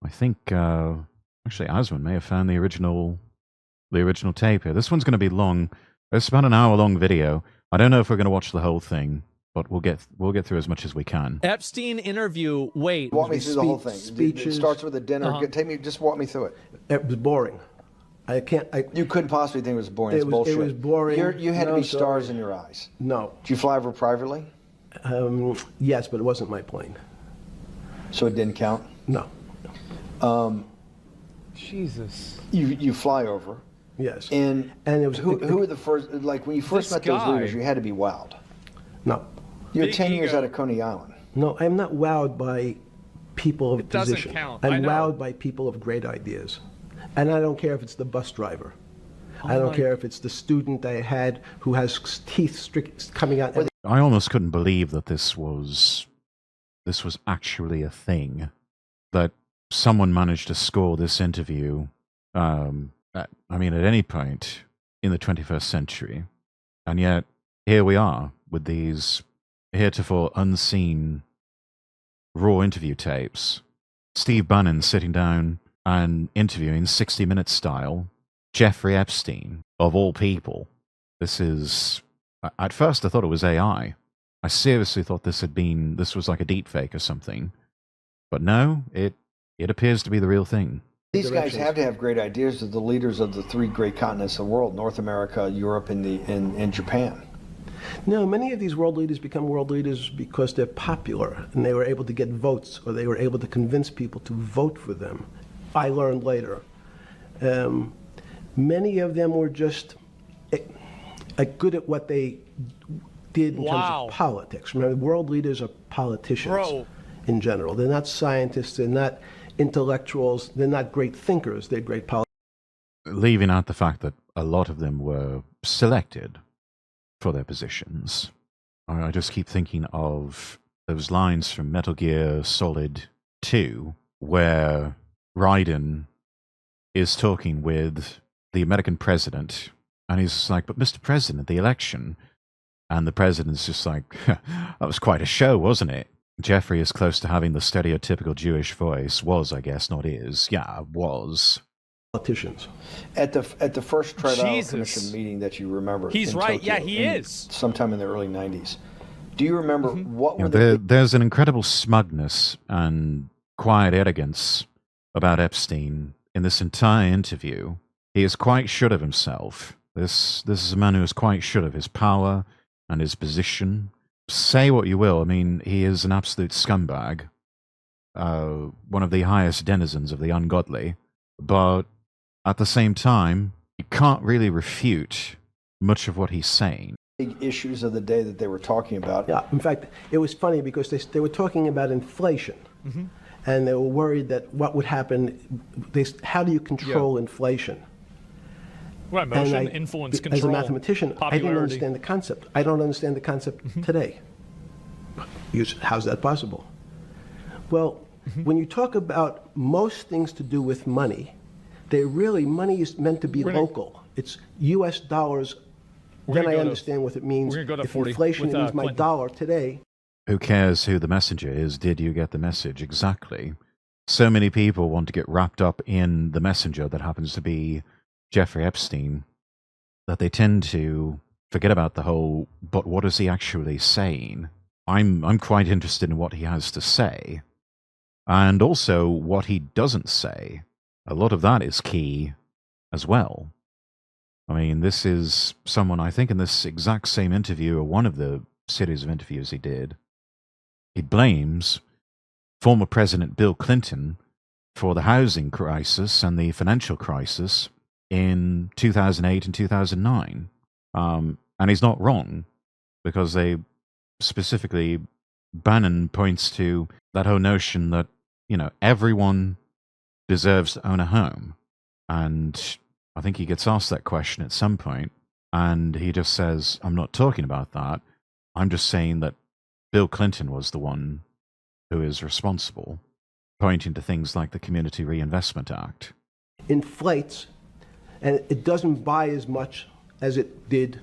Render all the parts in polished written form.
I think actually Asman may have found the original tape here. This one's going to be long. It's about an hour-long video. I don't know if we're going to watch the whole thing, but we'll get through as much as we can. Epstein interview. Wait. Walk me through the whole thing. Speeches. It starts with a dinner. Just walk me through it. It was boring. You couldn't possibly think it was boring. It's bullshit. It was boring. You had to be stars in your eyes. No. Did you fly over privately? Yes, but it wasn't my plane. So it didn't count? No. Jesus. You fly over. Yes. And it was who were the first? Like when you first met those leaders, you had to be wowed. No. You're 10 years out of Coney Island. No, I'm not wowed by people of position. Count. I'm wowed by people of great ideas. And I don't care if it's the bus driver. I don't care if it's the student I had who has teeth coming out. I almost couldn't believe that this was actually a thing. That someone managed to score this interview. At any point in the 21st century, and yet here we are with these heretofore unseen raw interview tapes. Steve Bannon sitting down and interviewing 60 Minutes style Jeffrey Epstein, of all people. This is, at first I thought it was AI. I seriously thought this was like a deep fake or something. But no, it appears to be the real thing. These guys have to have great ideas. They're the leaders of the three great continents of the world: North America, Europe, and Japan. No, many of these world leaders become world leaders because they're popular and they were able to get votes, or they were able to convince people to vote for them. I learned later. Many of them were just good at what they did in terms of politics. Remember, world leaders are politicians in general. They're not scientists, they're not intellectuals, they're not great thinkers, they're great politicians. Leaving out the fact that a lot of them were selected for their positions. I just keep thinking of those lines from Metal Gear Solid 2, where Raiden is talking with the American president, and he's like, "But Mr. President, the election," and the president's just like, "That was quite a show, wasn't it?" Jeffrey is close to having the stereotypical Jewish voice. Was, I guess, not is. Yeah, was. Politicians. At the first Trial Commission meeting that you remember. He's right. Tokyo, Yeah, he is. Sometime in the early 90s. Do you remember what were there's an incredible smugness and quiet arrogance about Epstein in this entire interview. He is quite sure of himself. This is a man who is quite sure of his power and his position. Say what you will, I mean, he is an absolute scumbag, one of the highest denizens of the ungodly, but at the same time, you can't really refute much of what he's saying. Big issues of the day that they were talking about? Yeah, in fact, it was funny because they were talking about inflation, and they were worried that what would happen, how do you control inflation? Right, motion, influence, control. As a mathematician, popularity. I didn't understand the concept. I don't understand the concept today. How's that possible? Well, when you talk about most things to do with money, money is meant to be local. It's U.S. dollars. Then I understand what it means. We're going to go to if 40 inflation means my Clinton. dollar today. Who cares who the messenger is? Did you get the message? Exactly. So many people want to get wrapped up in the messenger that happens to be Jeffrey Epstein, that they tend to forget about the whole, but what is he actually saying? I'm quite interested in what he has to say, and also what he doesn't say. A lot of that is key as well. I mean, this is someone, I think in this exact same interview, or one of the series of interviews he did, he blames former President Bill Clinton for the housing crisis and the financial crisis in 2008 and 2009. And he's not wrong, because they specifically, Bannon points to that whole notion that, everyone deserves to own a home. And I think he gets asked that question at some point, and he just says, "I'm not talking about that. I'm just saying that Bill Clinton was the one who is responsible," pointing to things like the Community Reinvestment Act. Inflates, and it doesn't buy as much as it did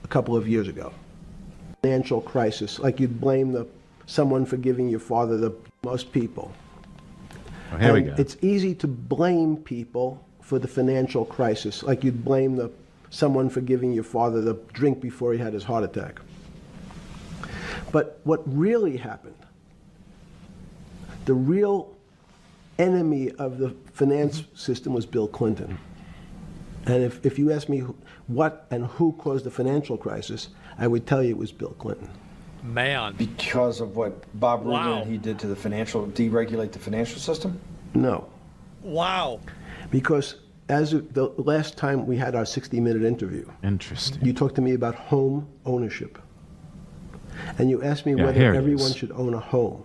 a couple of years ago. Financial crisis, like you'd blame someone for giving your father most people. Well, here we And go. it's easy to blame people for the financial crisis, like you'd blame someone for giving your father the drink before he had his heart attack. But what really happened, the real enemy of the finance system was Bill Clinton. And if you ask me what and who caused the financial crisis, I would tell you it was Bill Clinton. Man. Because of what Bob Rubin Wow. and he did to the deregulate the financial system? No. Wow. Because as the last time we had our 60-minute interview, Interesting. you talked to me about home ownership. And you asked me Yeah, whether here it everyone is. should own a home.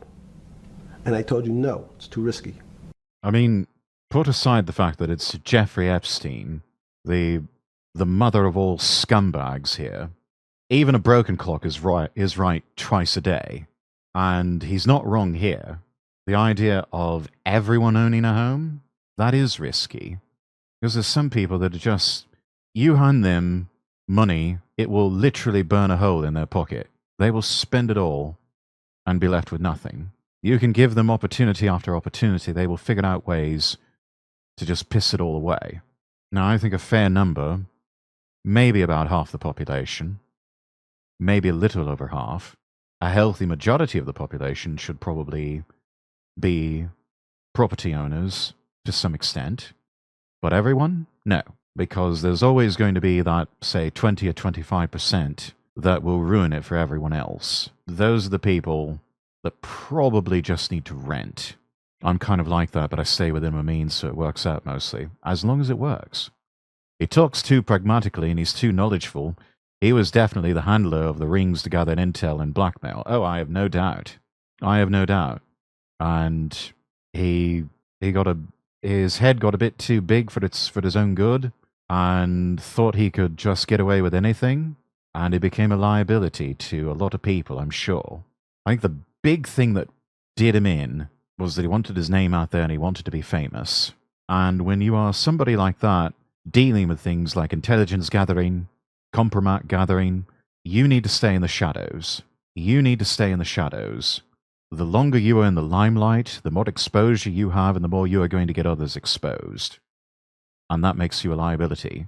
And I told you, no, it's too risky. I mean, put aside the fact that it's Jeffrey Epstein, the mother of all scumbags here. Even a broken clock is right twice a day. And he's not wrong here. The idea of everyone owning a home, that is risky. Because there's some people that are just, you hand them money, it will literally burn a hole in their pocket. They will spend it all and be left with nothing. You can give them opportunity after opportunity, they will figure out ways to just piss it all away. Now, I think a fair number, maybe about half the population, maybe a little over half, a healthy majority of the population should probably be property owners to some extent. But everyone? No. Because there's always going to be that, say, 20 or 25% that will ruin it for everyone else. Those are the people that probably just need to rent. I'm kind of like that, but I stay within my means, so it works out mostly. As long as it works. He talks too pragmatically and he's too knowledgeable. He was definitely the handler of the rings to gather intel and blackmail. Oh, I have no doubt. I have no doubt. And his head got a bit too big for his own good and thought he could just get away with anything. And he became a liability to a lot of people, I'm sure. I think the big thing that did him in was that he wanted his name out there and he wanted to be famous. And when you are somebody like that, dealing with things like intelligence gathering, compromat gathering, you need to stay in the shadows. You need to stay in the shadows. The longer you are in the limelight, the more exposure you have and the more you are going to get others exposed. And that makes you a liability.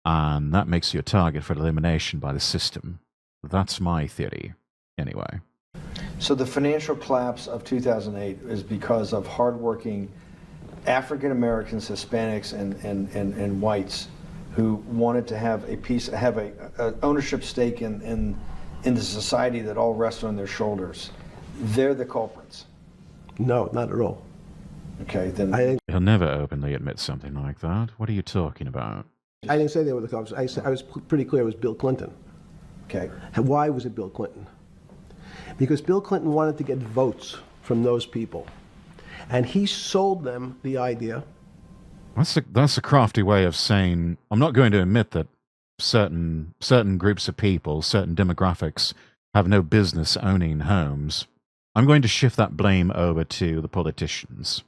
And that makes you a target for elimination by the system. That's my theory, anyway. So the financial collapse of 2008 is because of hardworking African Americans, Hispanics, and whites who wanted to have a ownership stake in the society that all rests on their shoulders. They're the culprits. No, not at all. Okay, then I think He'll never openly admit something like that. What are you talking about? I didn't say they were the culprits. I was pretty clear it was Bill Clinton. okay. And why was it Bill Clinton? Because Bill Clinton wanted to get votes from those people. And he sold them the idea. That's a crafty way of saying, I'm not going to admit that certain groups of people, certain demographics, have no business owning homes. I'm going to shift that blame over to the politicians.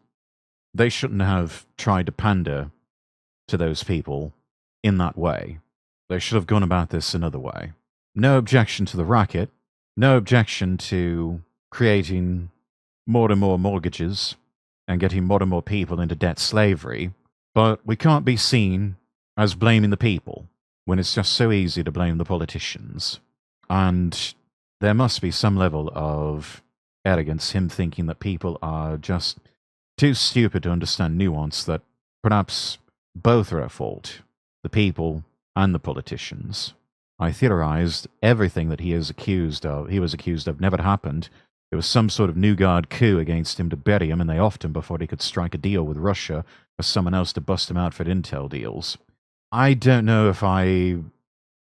They shouldn't have tried to pander to those people in that way. They should have gone about this another way. No objection to the racket. No objection to creating more and more mortgages and getting more and more people into debt slavery. But we can't be seen as blaming the people when it's just so easy to blame the politicians. And there must be some level of arrogance, him thinking that people are just too stupid to understand nuance, that perhaps both are at fault, the people and the politicians. I theorized everything that he was accused of never happened. It was some sort of New Guard coup against him to bury him, and they offed him before he could strike a deal with Russia or someone else to bust him out for intel deals. I don't know if I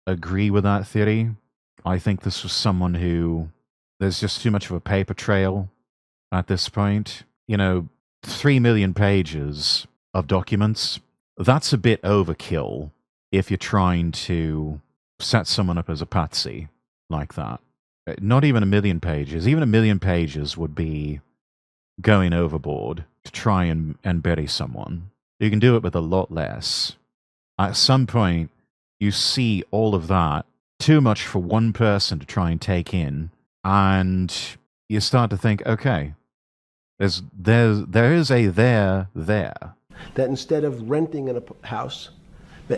agree with that theory. I think this was someone who, there's just too much of a paper trail at this point. 3 million pages of documents, that's a bit overkill if you're trying to set someone up as a patsy like that. Not even 1 million pages. Even 1 million pages would be going overboard to try and bury someone. You can do it with a lot less. At some point, you see all of that, too much for one person to try and take in, and you start to think, okay, There is a there. That instead of renting in a house,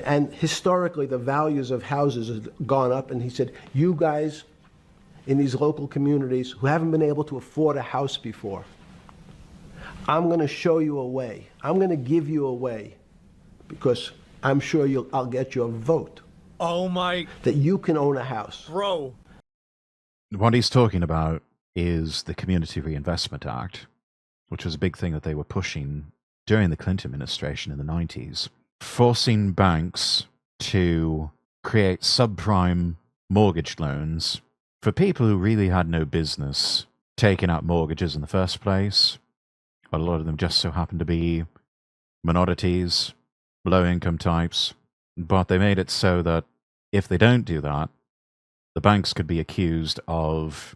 and historically the values of houses have gone up, and he said, you guys in these local communities who haven't been able to afford a house before, I'm going to show you a way. I'm going to give you a way, because I'm sure I'll get your vote. Oh my. That you can own a house. Bro. What he's talking about is the Community Reinvestment Act, which was a big thing that they were pushing during the Clinton administration in the 90s, forcing banks to create subprime mortgage loans for people who really had no business taking out mortgages in the first place. A lot of them just so happened to be minorities, low-income types, but they made it so that if they don't do that, the banks could be accused of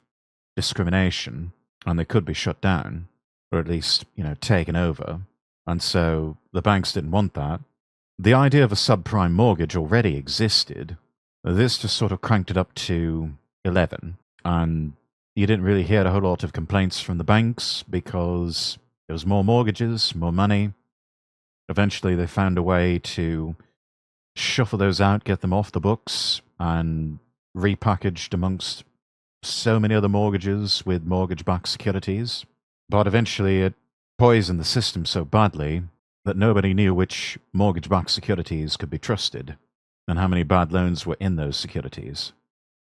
discrimination, and they could be shut down, or at least, taken over. And so the banks didn't want that. The idea of a subprime mortgage already existed. This just sort of cranked it up to 11, and you didn't really hear a whole lot of complaints from the banks because there was more mortgages, more money. Eventually they found a way to shuffle those out, get them off the books, and repackaged amongst so many other mortgages with mortgage-backed securities. But eventually it poisoned the system so badly that nobody knew which mortgage-backed securities could be trusted and how many bad loans were in those securities.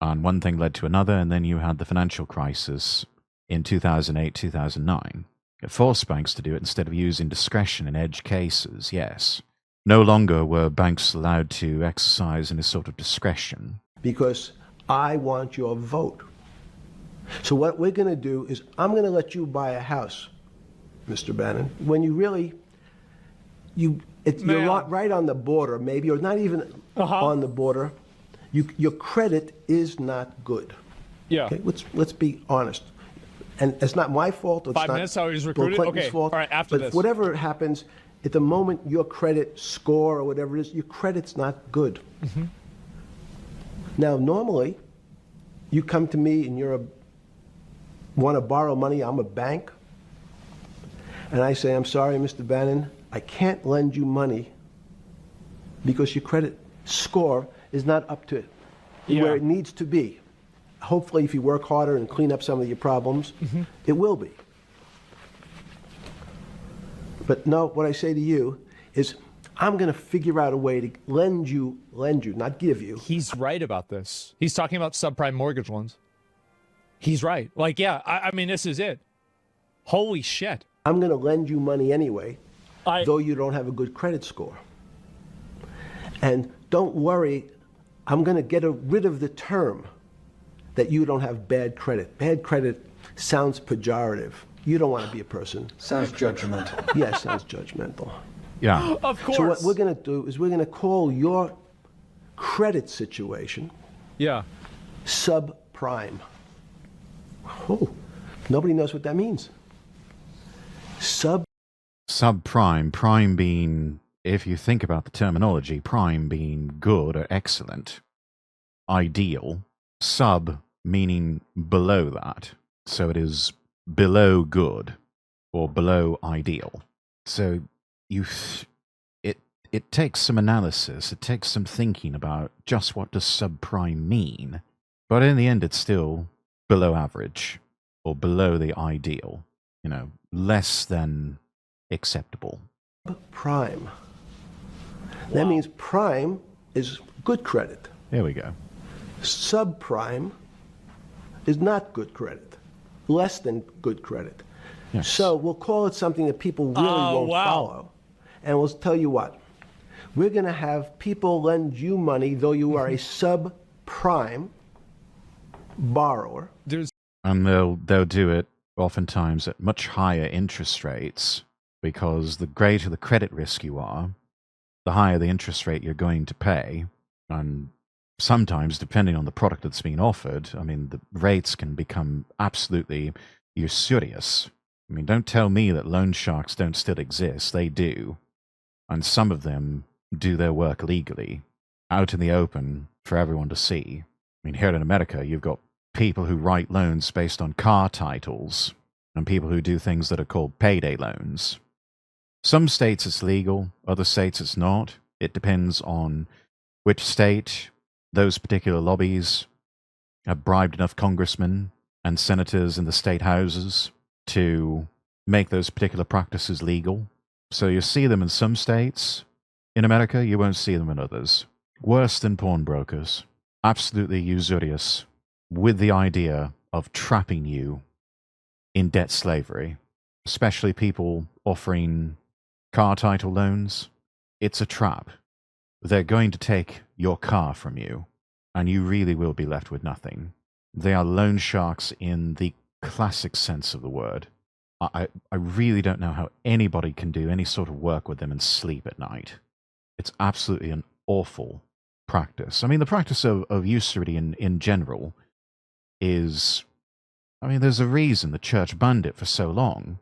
And one thing led to another, and then you had the financial crisis in 2008, 2009. It forced banks to do it instead of using discretion in edge cases, yes. No longer were banks allowed to exercise any sort of discretion. Because I want your vote. So what we're going to do is I'm going to let you buy a house, Mr. Bannon, when you really, you're right on the border, maybe, or not even on the border. Your credit is not good. Yeah. Okay? Let's be honest. And it's not my fault. It's 5 not minutes how he was Bill recruited? Clinton's Okay, fault. all right, after but this. whatever happens, at the moment your credit score or whatever it is, your credit's not good. Mm-hmm. Now, normally, you come to me and want to borrow money. I'm a bank. And I say, I'm sorry, Mr. Bannon, I can't lend you money because your credit score is not up to where it needs to be. Hopefully, if you work harder and clean up some of your problems, it will be. But no, what I say to you is, I'm going to figure out a way to lend you, not give you. He's right about this. He's talking about subprime mortgage loans. He's right. Like, yeah, I mean, this is it. Holy shit. I'm going to lend you money anyway, though you don't have a good credit score. And don't worry, I'm going to get rid of the term that you don't have bad credit. Bad credit sounds pejorative. You don't want to be a person. Sounds judgmental. Yes, sounds judgmental. Yeah. Of course. So what we're going to do is we're going to call your credit situation subprime. Oh, nobody knows what that means. Subprime, prime being, if you think about the terminology, prime being good or excellent, ideal, sub meaning below that. So it is below good or below ideal. So it takes some analysis, it takes some thinking about just what does subprime mean. But in the end, it's still below average or below the ideal, less than acceptable. Prime. That means prime is good credit. There we go. Subprime is not good credit, less than good credit. Yes. So we'll call it something that people really won't follow. And we'll tell you what, we're going to have people lend you money, though you are a subprime borrower. And they'll do it oftentimes at much higher interest rates, because the greater the credit risk you are, the higher the interest rate you're going to pay. And sometimes, depending on the product that's being offered, I mean, the rates can become absolutely usurious. I mean, don't tell me that loan sharks don't still exist. They do. And some of them do their work legally, out in the open for everyone to see. I mean, here in America, you've got people who write loans based on car titles and people who do things that are called payday loans. Some states it's legal, other states it's not. It depends on which state those particular lobbies have bribed enough congressmen and senators in the state houses to make those particular practices legal. So you see them in some states in America, you won't see them in others. Worse than pawnbrokers. Absolutely usurious, with the idea of trapping you in debt slavery, especially people offering car title loans. It's a trap. They're going to take your car from you, and you really will be left with nothing. They are loan sharks in the classic sense of the word. I really don't know how anybody can do any sort of work with them and sleep at night. It's absolutely an awful practice. I mean, the practice of usury in general is, I mean, there's a reason the church banned it for so long,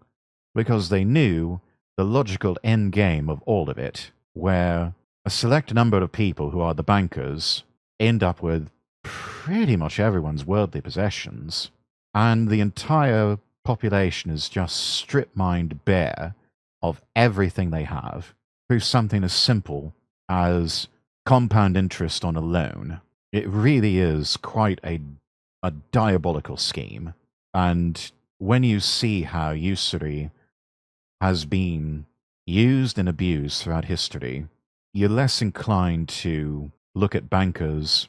because they knew the logical end game of all of it, where a select number of people who are the bankers end up with pretty much everyone's worldly possessions, and the entire population is just strip-mined bare of everything they have through something as simple as compound interest on a loan. It really is quite a diabolical scheme. And when you see how usury has been used and abused throughout history, you're less inclined to look at bankers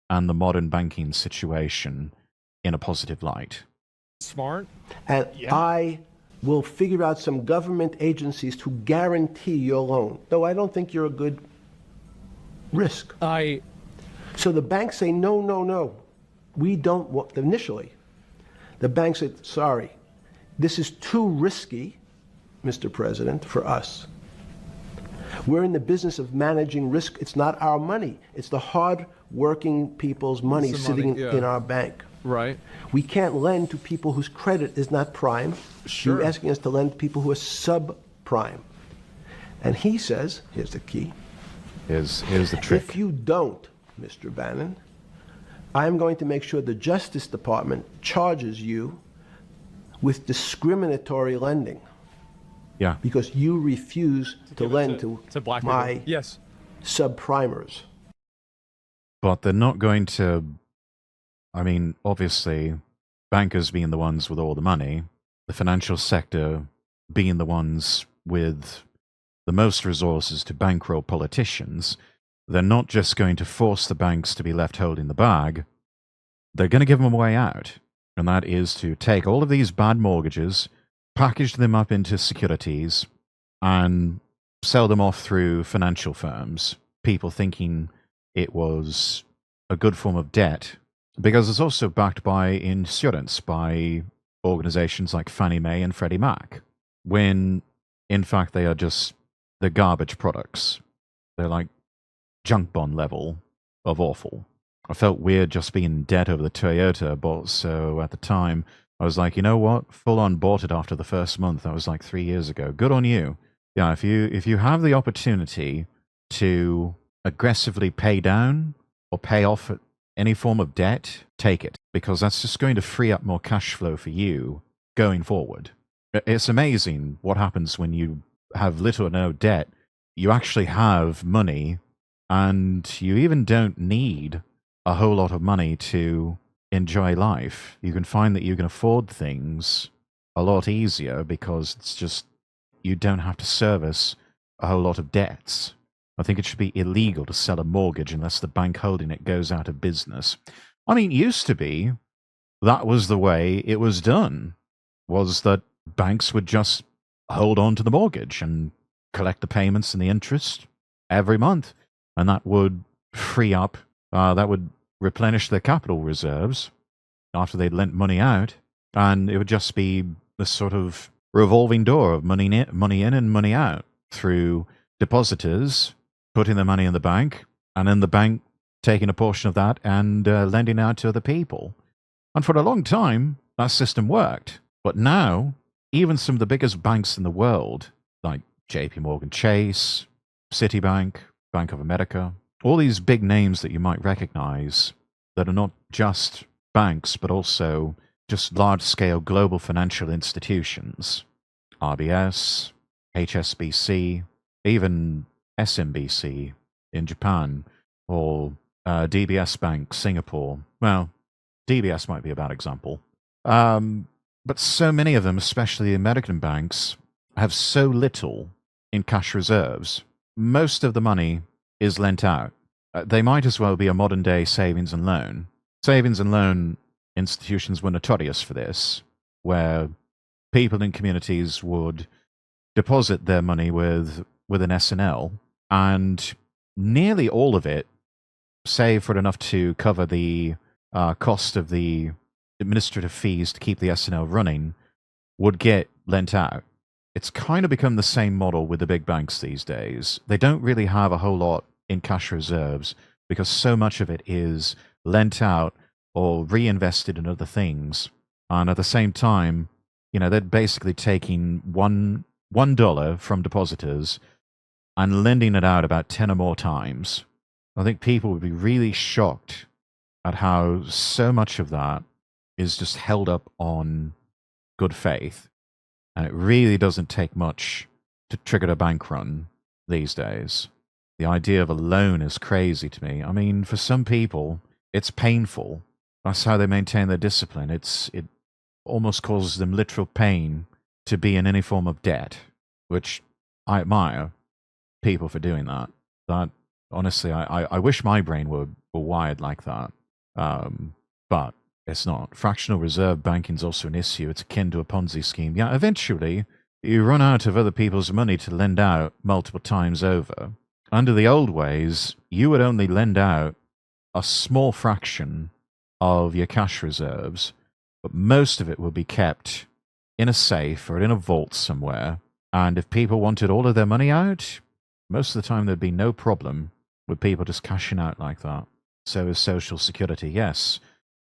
and the modern banking situation in a positive light. Smart. And Yeah. I will figure out some government agencies to guarantee your loan, though I don't think you're a good risk. So the banks say, no, no, no. We don't want, initially, the bank said, sorry, this is too risky, Mr. President, for us. We're in the business of managing risk. It's not our money. It's the hard-working people's money It's the sitting money, yeah. in our bank. Right. We can't lend to people whose credit is not prime. Sure. You're asking us to lend to people who are subprime. And he says, here's the key. Here's the trick. If you don't, Mr. Bannon, I'm going to make sure the Justice Department charges you with discriminatory lending Yeah. because you refuse to lend to black people. my Yes. subprimers. But they're not going to, I mean, obviously, bankers being the ones with all the money, the financial sector being the ones with the most resources to bankroll politicians, they're not just going to force the banks to be left holding the bag. They're going to give them a way out. And that is to take all of these bad mortgages, package them up into securities, and sell them off through financial firms. People thinking it was a good form of debt, because it's also backed by insurance by organizations like Fannie Mae and Freddie Mac, when in fact they are just the garbage products. They're like junk bond level of awful. I felt weird just being in debt over the Toyota I bought, so at the time I was like, you know what? Full on bought it after the first month. That was like 3 years ago. Good on you. Yeah, if you have the opportunity to aggressively pay down or pay off any form of debt, take it, because that's just going to free up more cash flow for you going forward. It's amazing what happens when you have little or no debt. You actually have money, and you even don't need a whole lot of money to enjoy life. You can find that you can afford things a lot easier because it's just, you don't have to service a whole lot of debts. I think it should be illegal to sell a mortgage unless the bank holding it goes out of business. I mean, it used to be that was the way it was done, was that banks would just hold on to the mortgage and collect the payments and the interest every month. And that would free up, that would replenish their capital reserves after they'd lent money out. And it would just be this sort of revolving door of money in and money out through depositors putting their money in the bank, and then the bank taking a portion of that and lending out to other people. And for a long time, that system worked. But now, even some of the biggest banks in the world, like JP Morgan Chase, Citibank, Bank of America, all these big names that you might recognize that are not just banks, but also just large-scale global financial institutions, RBS, HSBC, even SMBC in Japan, or DBS Bank, Singapore. Well, DBS might be a bad example. But so many of them, especially the American banks, have so little in cash reserves. Most of the money is lent out. They might as well be a modern-day savings and loan. Savings and loan institutions were notorious for this, where people in communities would deposit their money with an S&L, and nearly all of it, save for enough to cover the cost of the administrative fees to keep the S&L running, would get lent out. It's kind of become the same model with the big banks these days. They don't really have a whole lot in cash reserves because so much of it is lent out or reinvested in other things. And at the same time, they're basically taking $1 from depositors and lending it out about 10 or more times. I think people would be really shocked at how so much of that is just held up on good faith. And it really doesn't take much to trigger a bank run these days. The idea of a loan is crazy to me. I mean, for some people, it's painful. That's how they maintain their discipline. It almost causes them literal pain to be in any form of debt, which I admire people for doing that. That honestly, I wish my brain were wired like that. But it's not. Fractional reserve banking is also an issue. It's akin to a Ponzi scheme. Yeah, eventually, you run out of other people's money to lend out multiple times over. Under the old ways, you would only lend out a small fraction of your cash reserves, but most of it would be kept in a safe or in a vault somewhere. And if people wanted all of their money out, most of the time there'd be no problem with people just cashing out like that. So is Social Security, yes.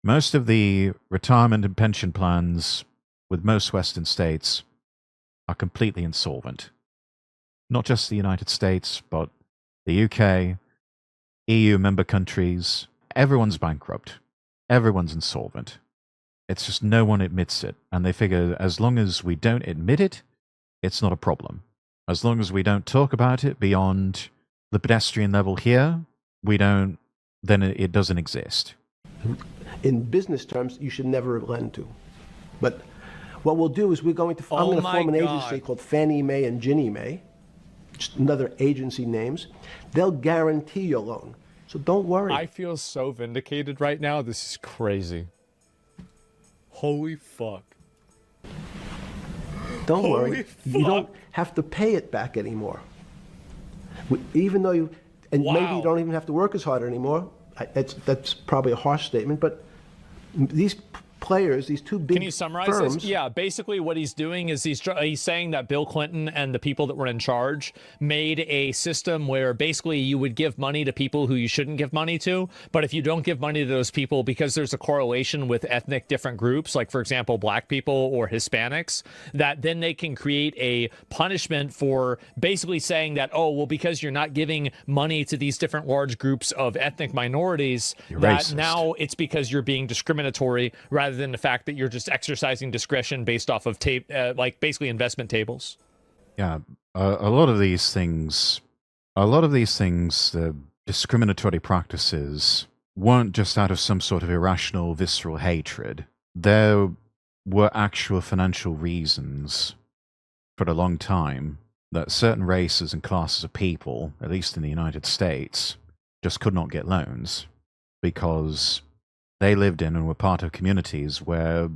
Most of the retirement and pension plans with most Western states are completely insolvent. Not just the United States, but the UK, EU member countries. Everyone's bankrupt. Everyone's insolvent. It's just no one admits it. And they figure as long as we don't admit it, it's not a problem. As long as we don't talk about it beyond the pedestrian level here, then it doesn't exist. In business terms, you should never lend to. But what we'll do is I'm going to form an agency called Fannie Mae and Ginnie Mae, just another agency names. They'll guarantee your loan. So don't worry. I feel so vindicated right now. This is crazy. Holy fuck. Don't Holy worry. fuck. You don't have to pay it back anymore. Even though maybe you don't even have to work as hard anymore. That's probably a harsh statement, but these players, these two big Can you summarize firms, this? Yeah, basically what he's doing is he's saying that Bill Clinton and the people that were in charge made a system where basically you would give money to people who you shouldn't give money to, but if you don't give money to those people because there's a correlation with ethnic different groups, like for example black people or Hispanics, that then they can create a punishment for basically saying that, oh, well, because you're not giving money to these different large groups of ethnic minorities, that now it's because you're being discriminatory rather than the fact that you're just exercising discretion based off of like basically investment tables. Yeah, a lot of these things, the discriminatory practices weren't just out of some sort of irrational, visceral hatred. There were actual financial reasons for a long time that certain races and classes of people, at least in the United States, just could not get loans because they lived in and were part of communities where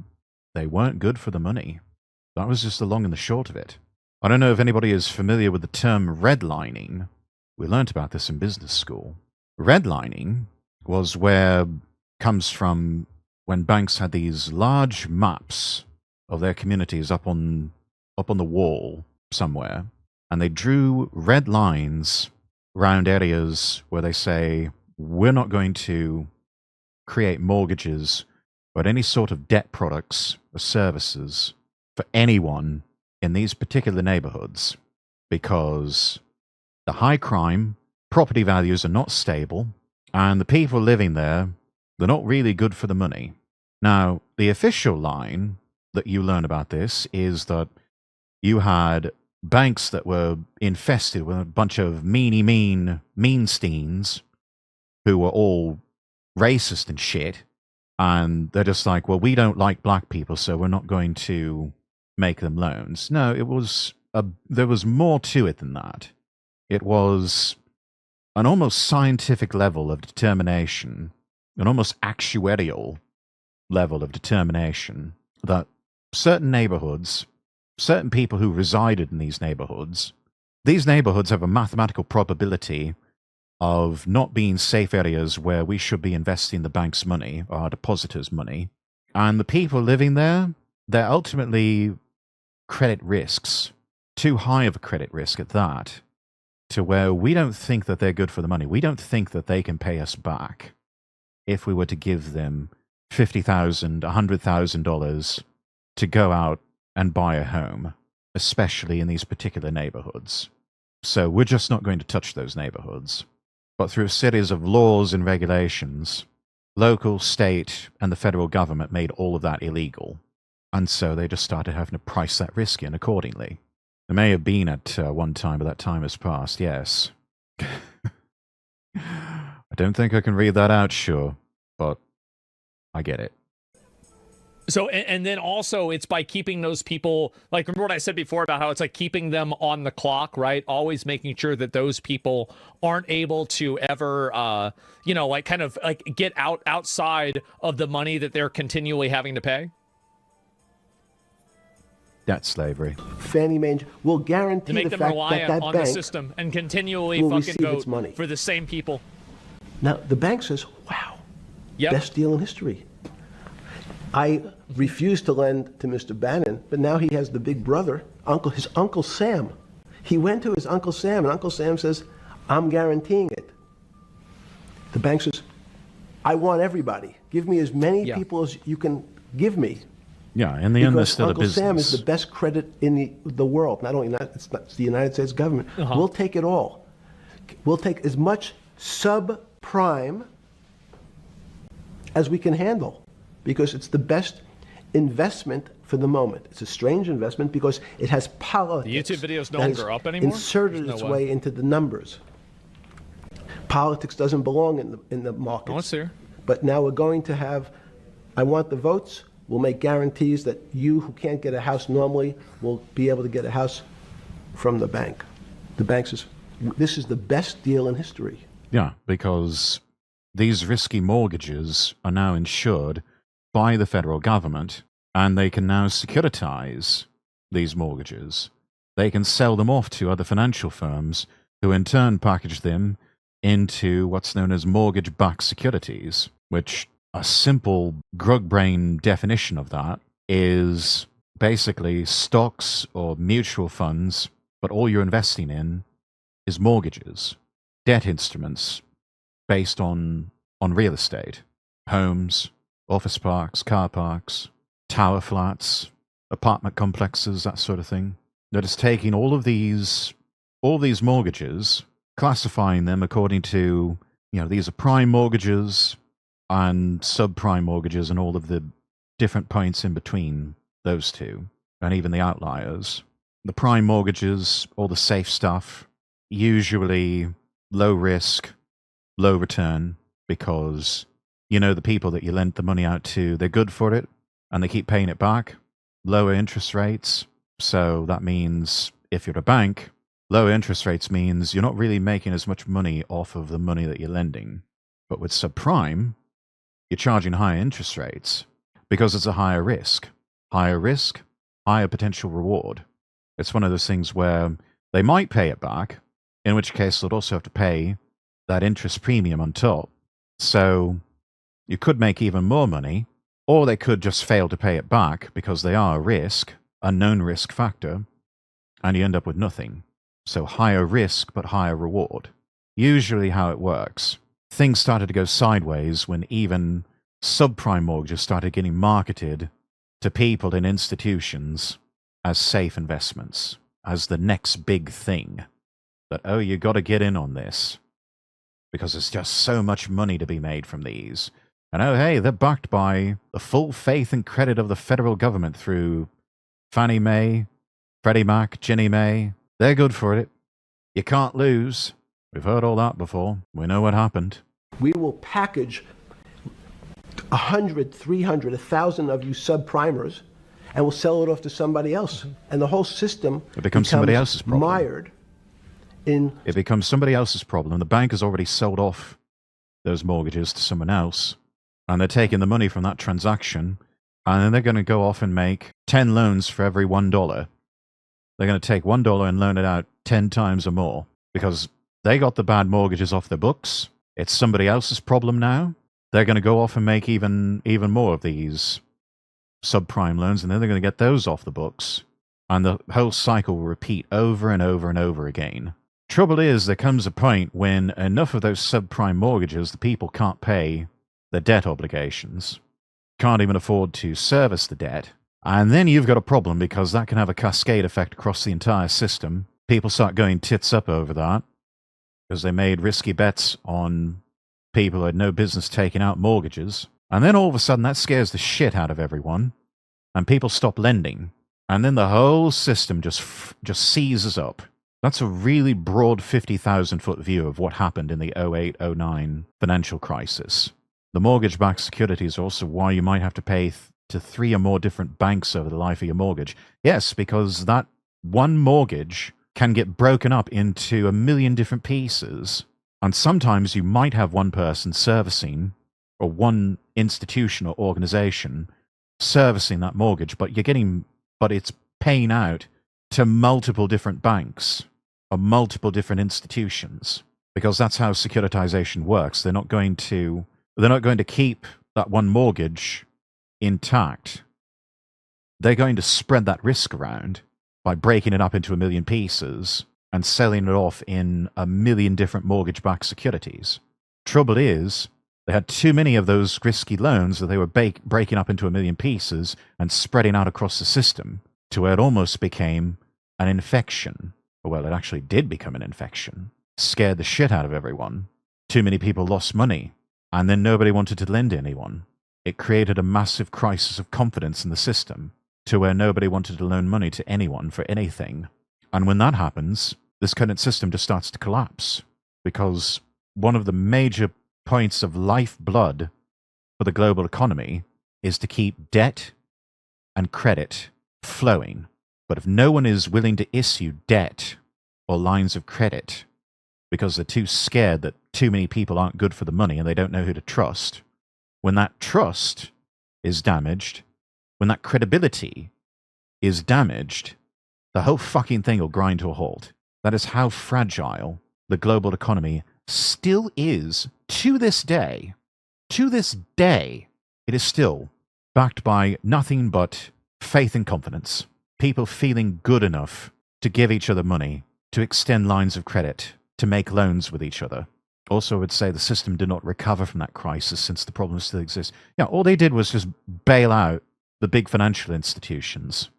they weren't good for the money. That was just the long and the short of it. I don't know if anybody is familiar with the term redlining. We learnt about this in business school. Redlining comes from when banks had these large maps of their communities up on the wall somewhere, and they drew red lines around areas where they say, we're not going to create mortgages or any sort of debt products or services for anyone in these particular neighborhoods because the high crime, property values are not stable, and the people living there, they're not really good for the money. Now, the official line that you learn about this is that you had banks that were infested with a bunch of meansteins who were all racist and shit. And they're just like, well, we don't like black people, so we're not going to make them loans. No, there was more to it than that. It was an almost scientific level of determination, an almost actuarial level of determination that certain neighborhoods, certain people who resided in these neighborhoods have a mathematical probability of not being safe areas where we should be investing the bank's money or our depositors' money. And the people living there, they're ultimately credit risks, too high of a credit risk at that, to where we don't think that they're good for the money. We don't think that they can pay us back if we were to give them $50,000, $100,000 to go out and buy a home, especially in these particular neighborhoods. So we're just not going to touch those neighborhoods. But through a series of laws and regulations, local, state, and the federal government made all of that illegal. And so they just started having to price that risk in accordingly. There may have been at one time, but that time has passed, yes. I don't think I can read that out, sure, but I get it. So, and then also it's by keeping those people, like, remember what I said before about how it's like keeping them on the clock, right? Always making sure that those people aren't able to ever, like kind of like get outside of the money that they're continually having to pay. That's slavery. Fannie Mae will guarantee To make the them fact reliant that on bank the system and continually will fucking receive its vote money. for the same people. Now, the bank says, wow, Yep. best deal in history. I refused to lend to Mr. Bannon, but now he has the big brother, his Uncle Sam. He went to his Uncle Sam, and Uncle Sam says, I'm guaranteeing it. The bank says, I want everybody. Give me as many people as you can give me. Yeah, in the end, there's Because still a Uncle business. Sam is the best credit in the world. Not only it's the United States government. We'll take it all. We'll take as much subprime as we can handle, because it's the best investment for the moment. It's a strange investment because it has politics. The YouTube videos no that has longer up anymore? Inserted There's its no way into the numbers. Politics doesn't belong in the markets. Oh, it's here. But now we're going to have, I want the votes. We'll make guarantees that you who can't get a house normally will be able to get a house from the bank. The bank says, this is the best deal in history. Yeah, because these risky mortgages are now insured by the federal government, and they can now securitize these mortgages. They can sell them off to other financial firms who in turn package them into what's known as mortgage-backed securities, which a simple grug brain definition of that is basically stocks or mutual funds, but all you're investing in is mortgages, debt instruments based on real estate, homes, office parks, car parks, tower flats, apartment complexes, that sort of thing. They're just taking all these mortgages, classifying them according to, these are prime mortgages and subprime mortgages and all of the different points in between those two, and even the outliers. The prime mortgages, all the safe stuff, usually low risk, low return, because the people that you lend the money out to, they're good for it and they keep paying it back. Lower interest rates. So that means if you're a bank, lower interest rates means you're not really making as much money off of the money that you're lending. But with subprime, you're charging higher interest rates because it's a higher risk. Higher risk, higher potential reward. It's one of those things where they might pay it back, in which case they'll also have to pay that interest premium on top. So you could make even more money, or they could just fail to pay it back because they are a risk, a known risk factor, and you end up with nothing. So higher risk, but higher reward. Usually how it works. Things started to go sideways when even subprime mortgages started getting marketed to people and institutions as safe investments, as the next big thing. That, oh, you got to get in on this because there's just so much money to be made from these. And oh, hey, they're backed by the full faith and credit of the federal government through Fannie Mae, Freddie Mac, Ginnie Mae. They're good for it. You can't lose. We've heard all that before. We know what happened. We will package 100, 300, 1,000 of you subprimers, and we'll sell it off to somebody else. And the whole system It becomes somebody else's problem. Mired in... It becomes somebody else's problem. The bank has already sold off those mortgages to someone else, and they're taking the money from that transaction, and then they're going to go off and make 10 loans for every $1. They're going to take $1 and loan it out 10 times or more because they got the bad mortgages off their books. It's somebody else's problem now. They're going to go off and make even more of these subprime loans, and then they're going to get those off the books. And the whole cycle will repeat over and over and over again. Trouble is, there comes a point when enough of those subprime mortgages, the people can't pay their debt obligations, can't even afford to service the debt. And then you've got a problem because that can have a cascade effect across the entire system. People start going tits up over that because they made risky bets on people who had no business taking out mortgages. And then all of a sudden that scares the shit out of everyone and people stop lending. And then the whole system just seizes up. That's a really broad 50,000-foot view of what happened in the 08-09 financial crisis. The mortgage-backed securities are also why you might have to pay to 3 or more different banks over the life of your mortgage. Yes, because that one mortgage can get broken up into a million different pieces. And sometimes you might have one person servicing, or one institution or organization servicing that mortgage, but it's paying out to multiple different banks or multiple different institutions, because that's how securitization works. They're not going to keep that one mortgage intact. They're going to spread that risk around by breaking it up into a million pieces and selling it off in a million different mortgage-backed securities. Trouble is, they had too many of those risky loans that they were breaking up into a million pieces and spreading out across the system to where it almost became an infection. Well, it actually did become an infection. Scared the shit out of everyone. Too many people lost money, and then nobody wanted to lend to anyone. It created a massive crisis of confidence in the system to where nobody wanted to loan money to anyone for anything. And when that happens, this current system just starts to collapse, because one of the major points of lifeblood for the global economy is to keep debt and credit flowing. But if no one is willing to issue debt or lines of credit because they're too scared that too many people aren't good for the money and they don't know who to trust, when that trust is damaged, when that credibility is damaged, the whole fucking thing will grind to a halt. That is how fragile the global economy still is to this day. To this day, it is still backed by nothing but faith and confidence. People feeling good enough to give each other money, to extend lines of credit, to make loans with each other. Also, I would say the system did not recover from that crisis since the problems still exist. Yeah, all they did was just bail out the big financial institutions.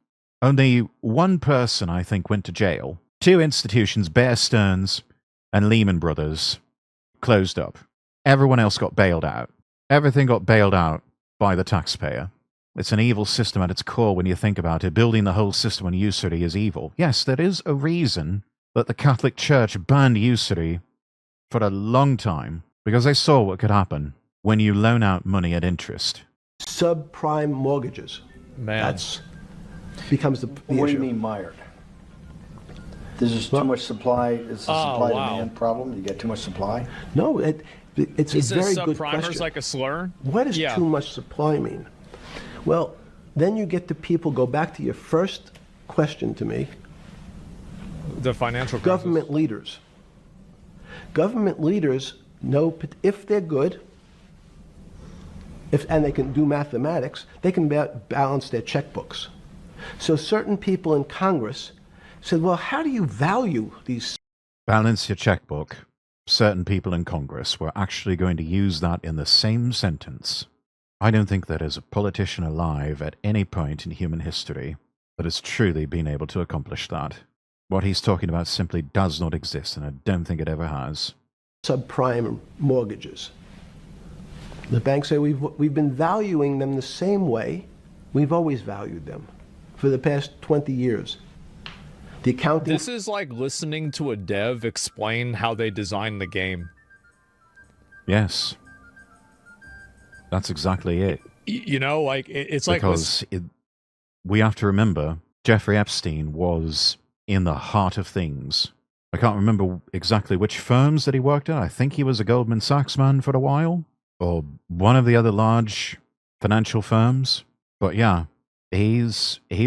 Only one person, I think, went to jail. 2 institutions, Bear Stearns and Lehman Brothers, closed up. Everyone else got bailed out. Everything got bailed out by the taxpayer. It's an evil system at its core when you think about it. Building the whole system on usury is evil. Yes, there is a reason that the Catholic Church banned usury for a long time, because they saw what could happen when you loan out money at interest. Subprime mortgages. Man. That's becomes the What do issue. you mean mired? There's just too much supply. It's a supply demand problem. You get too much supply. No, it's Is a very this good subprimers question. like a slur? What does too much supply mean? Well, then you get the people, go back to your first question to me, The financial crisis. government leaders. Government leaders know if they're good, and they can do mathematics, they can balance their checkbooks. So certain people in Congress said, well, how do you value these? Balance your checkbook. Certain people in Congress were actually going to use that in the same sentence. I don't think there is a politician alive at any point in human history that has truly been able to accomplish that. What he's talking about simply does not exist, and I don't think it ever has. Subprime mortgages. The banks say we've been valuing them the same way we've always valued them for the past 20 years. The accounting... This is like listening to a dev explain how they designed the game. Yes. That's exactly it. You know, like, it's like... Because we have to remember, Jeffrey Epstein was in the heart of things. I can't remember exactly which firms that he worked at. I think he was a Goldman Sachs man for a while, or one of the other large financial firms. But yeah, he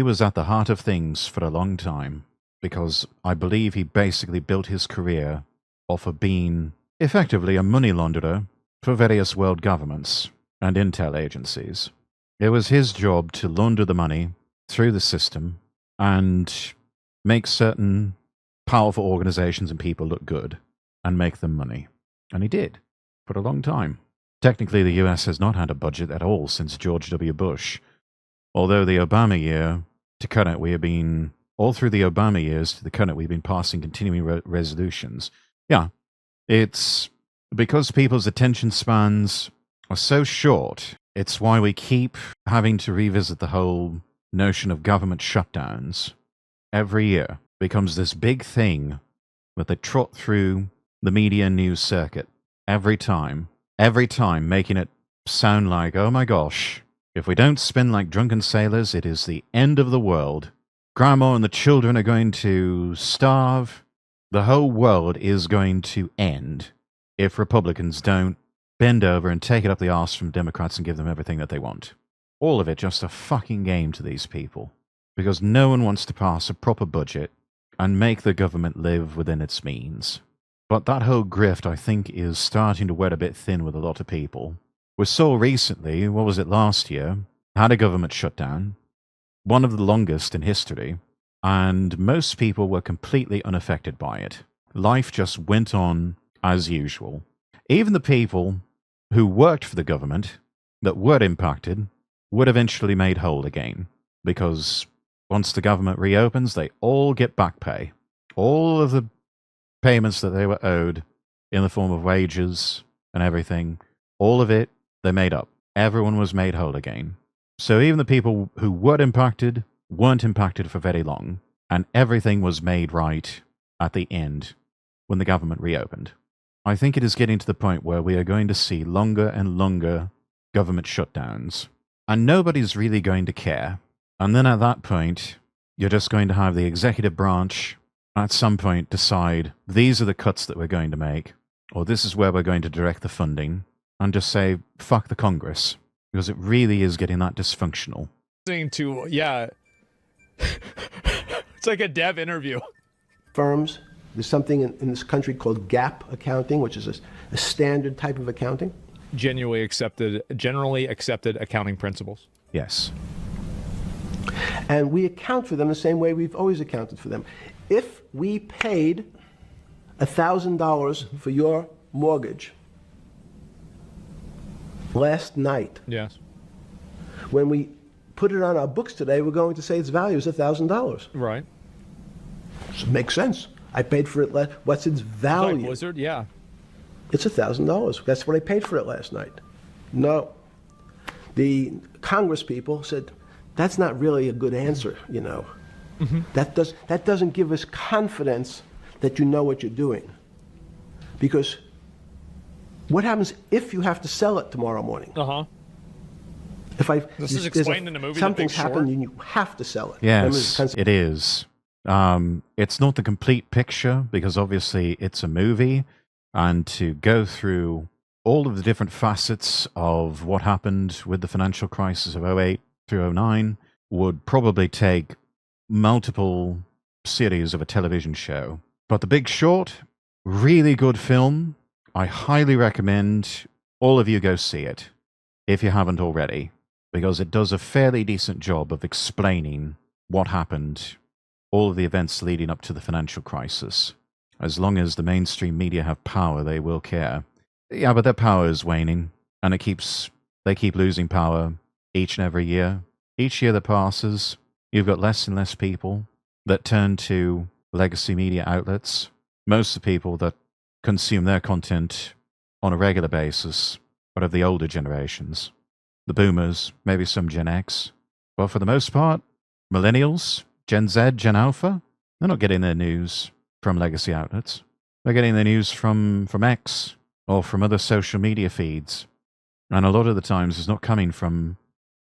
was at the heart of things for a long time, because I believe he basically built his career off of being effectively a money launderer for various world governments and intel agencies. It was his job to launder the money through the system and make certain powerful organizations and people look good and make them money. And he did for a long time. Technically, the US has not had a budget at all since George W. Bush. Although the Obama year, to cut it, we have been, all through the Obama years to the current, we've been passing continuing resolutions. Yeah, it's because people's attention spans are so short. It's why we keep having to revisit the whole notion of government shutdowns every year. Becomes this big thing that they trot through the media news circuit every time, making it sound like, oh my gosh, if we don't spin like drunken sailors, it is the end of the world. Grandma and the children are going to starve. The whole world is going to end if Republicans don't bend over and take it up the arse from Democrats and give them everything that they want. All of it just a fucking game to these people, because no one wants to pass a proper budget and make the government live within its means. But that whole grift, I think, is starting to wear a bit thin with a lot of people. We saw recently, what was it, last year, had a government shutdown, one of the longest in history, and most people were completely unaffected by it. Life just went on as usual. Even the people who worked for the government that were impacted would eventually made whole again, because once the government reopens, they all get back pay. All of the payments that they were owed in the form of wages and everything, all of it, they made up. Everyone was made whole again. So even the people who were impacted weren't impacted for very long, and everything was made right at the end when the government reopened. I think it is getting to the point where we are going to see longer and longer government shutdowns, and nobody's really going to care. And then at that point, you're just going to have the executive branch at some point decide these are the cuts that we're going to make, or this is where we're going to direct the funding, and just say, fuck the Congress, because it really is getting that dysfunctional. Yeah. It's like a dev interview. Firms, there's something in this country called GAAP accounting, which is a standard type of accounting. Generally accepted accounting principles. Yes. And we account for them the same way we've always accounted for them. If we paid $1,000 for your mortgage last night, yes, when we put it on our books today, we're going to say its value is $1,000. right. So it makes sense. I paid for it. What's its value? Like Blizzard, yeah. It's $1,000. That's what I paid for it last night. No. The Congress people said, that's not really a good answer, you know. Mm-hmm. That doesn't give us confidence that you know what you're doing. Because what happens if you have to sell it tomorrow morning? Uh-huh. This is there's explained in the movie The Big something's Short. happened and you have to sell it. Yes, it is. It's not the complete picture, because obviously it's a movie, and to go through all of the different facets of what happened with the financial crisis of 08 through 09 would probably take multiple series of a television show. But The Big Short, really good film. I highly recommend all of you go see it, if you haven't already, because it does a fairly decent job of explaining what happened, all of the events leading up to the financial crisis. As long as the mainstream media have power, they will care. Yeah, but their power is waning, and they keep losing power each and every year. Each year that passes, you've got less and less people that turn to legacy media outlets. Most of the people that consume their content on a regular basis but of the older generations. The boomers, maybe some Gen X. But for the most part, millennials, Gen Z, Gen Alpha, they're not getting their news from legacy outlets. They're getting their news from X or from other social media feeds. And a lot of the times it's not coming from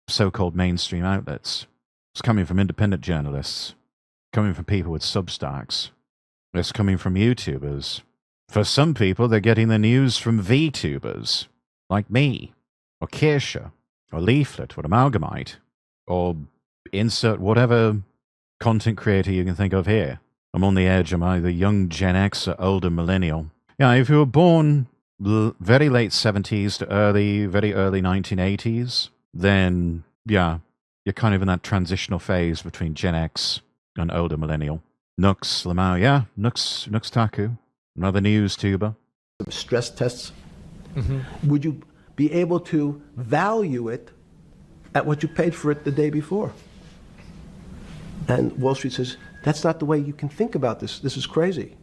so-called mainstream outlets. It's coming from independent journalists, coming from people with Substacks. It's coming from YouTubers. For some people, they're getting their news from Vtubers, like me, or Kirsche, or Leaflet, or Amalgamite, or insert whatever content creator you can think of here. I'm on the edge. I'm either young Gen X or older millennial. Yeah, if you were born very late 70s to very early 1980s, then, yeah, you're kind of in that transitional phase between Gen X and older millennial. Nux Lamau, yeah, Nux Taku, another news tuber. Stress tests. Would you be able to value it at what you paid for it the day before? And Wall Street says, that's not the way you can think about this. This is crazy.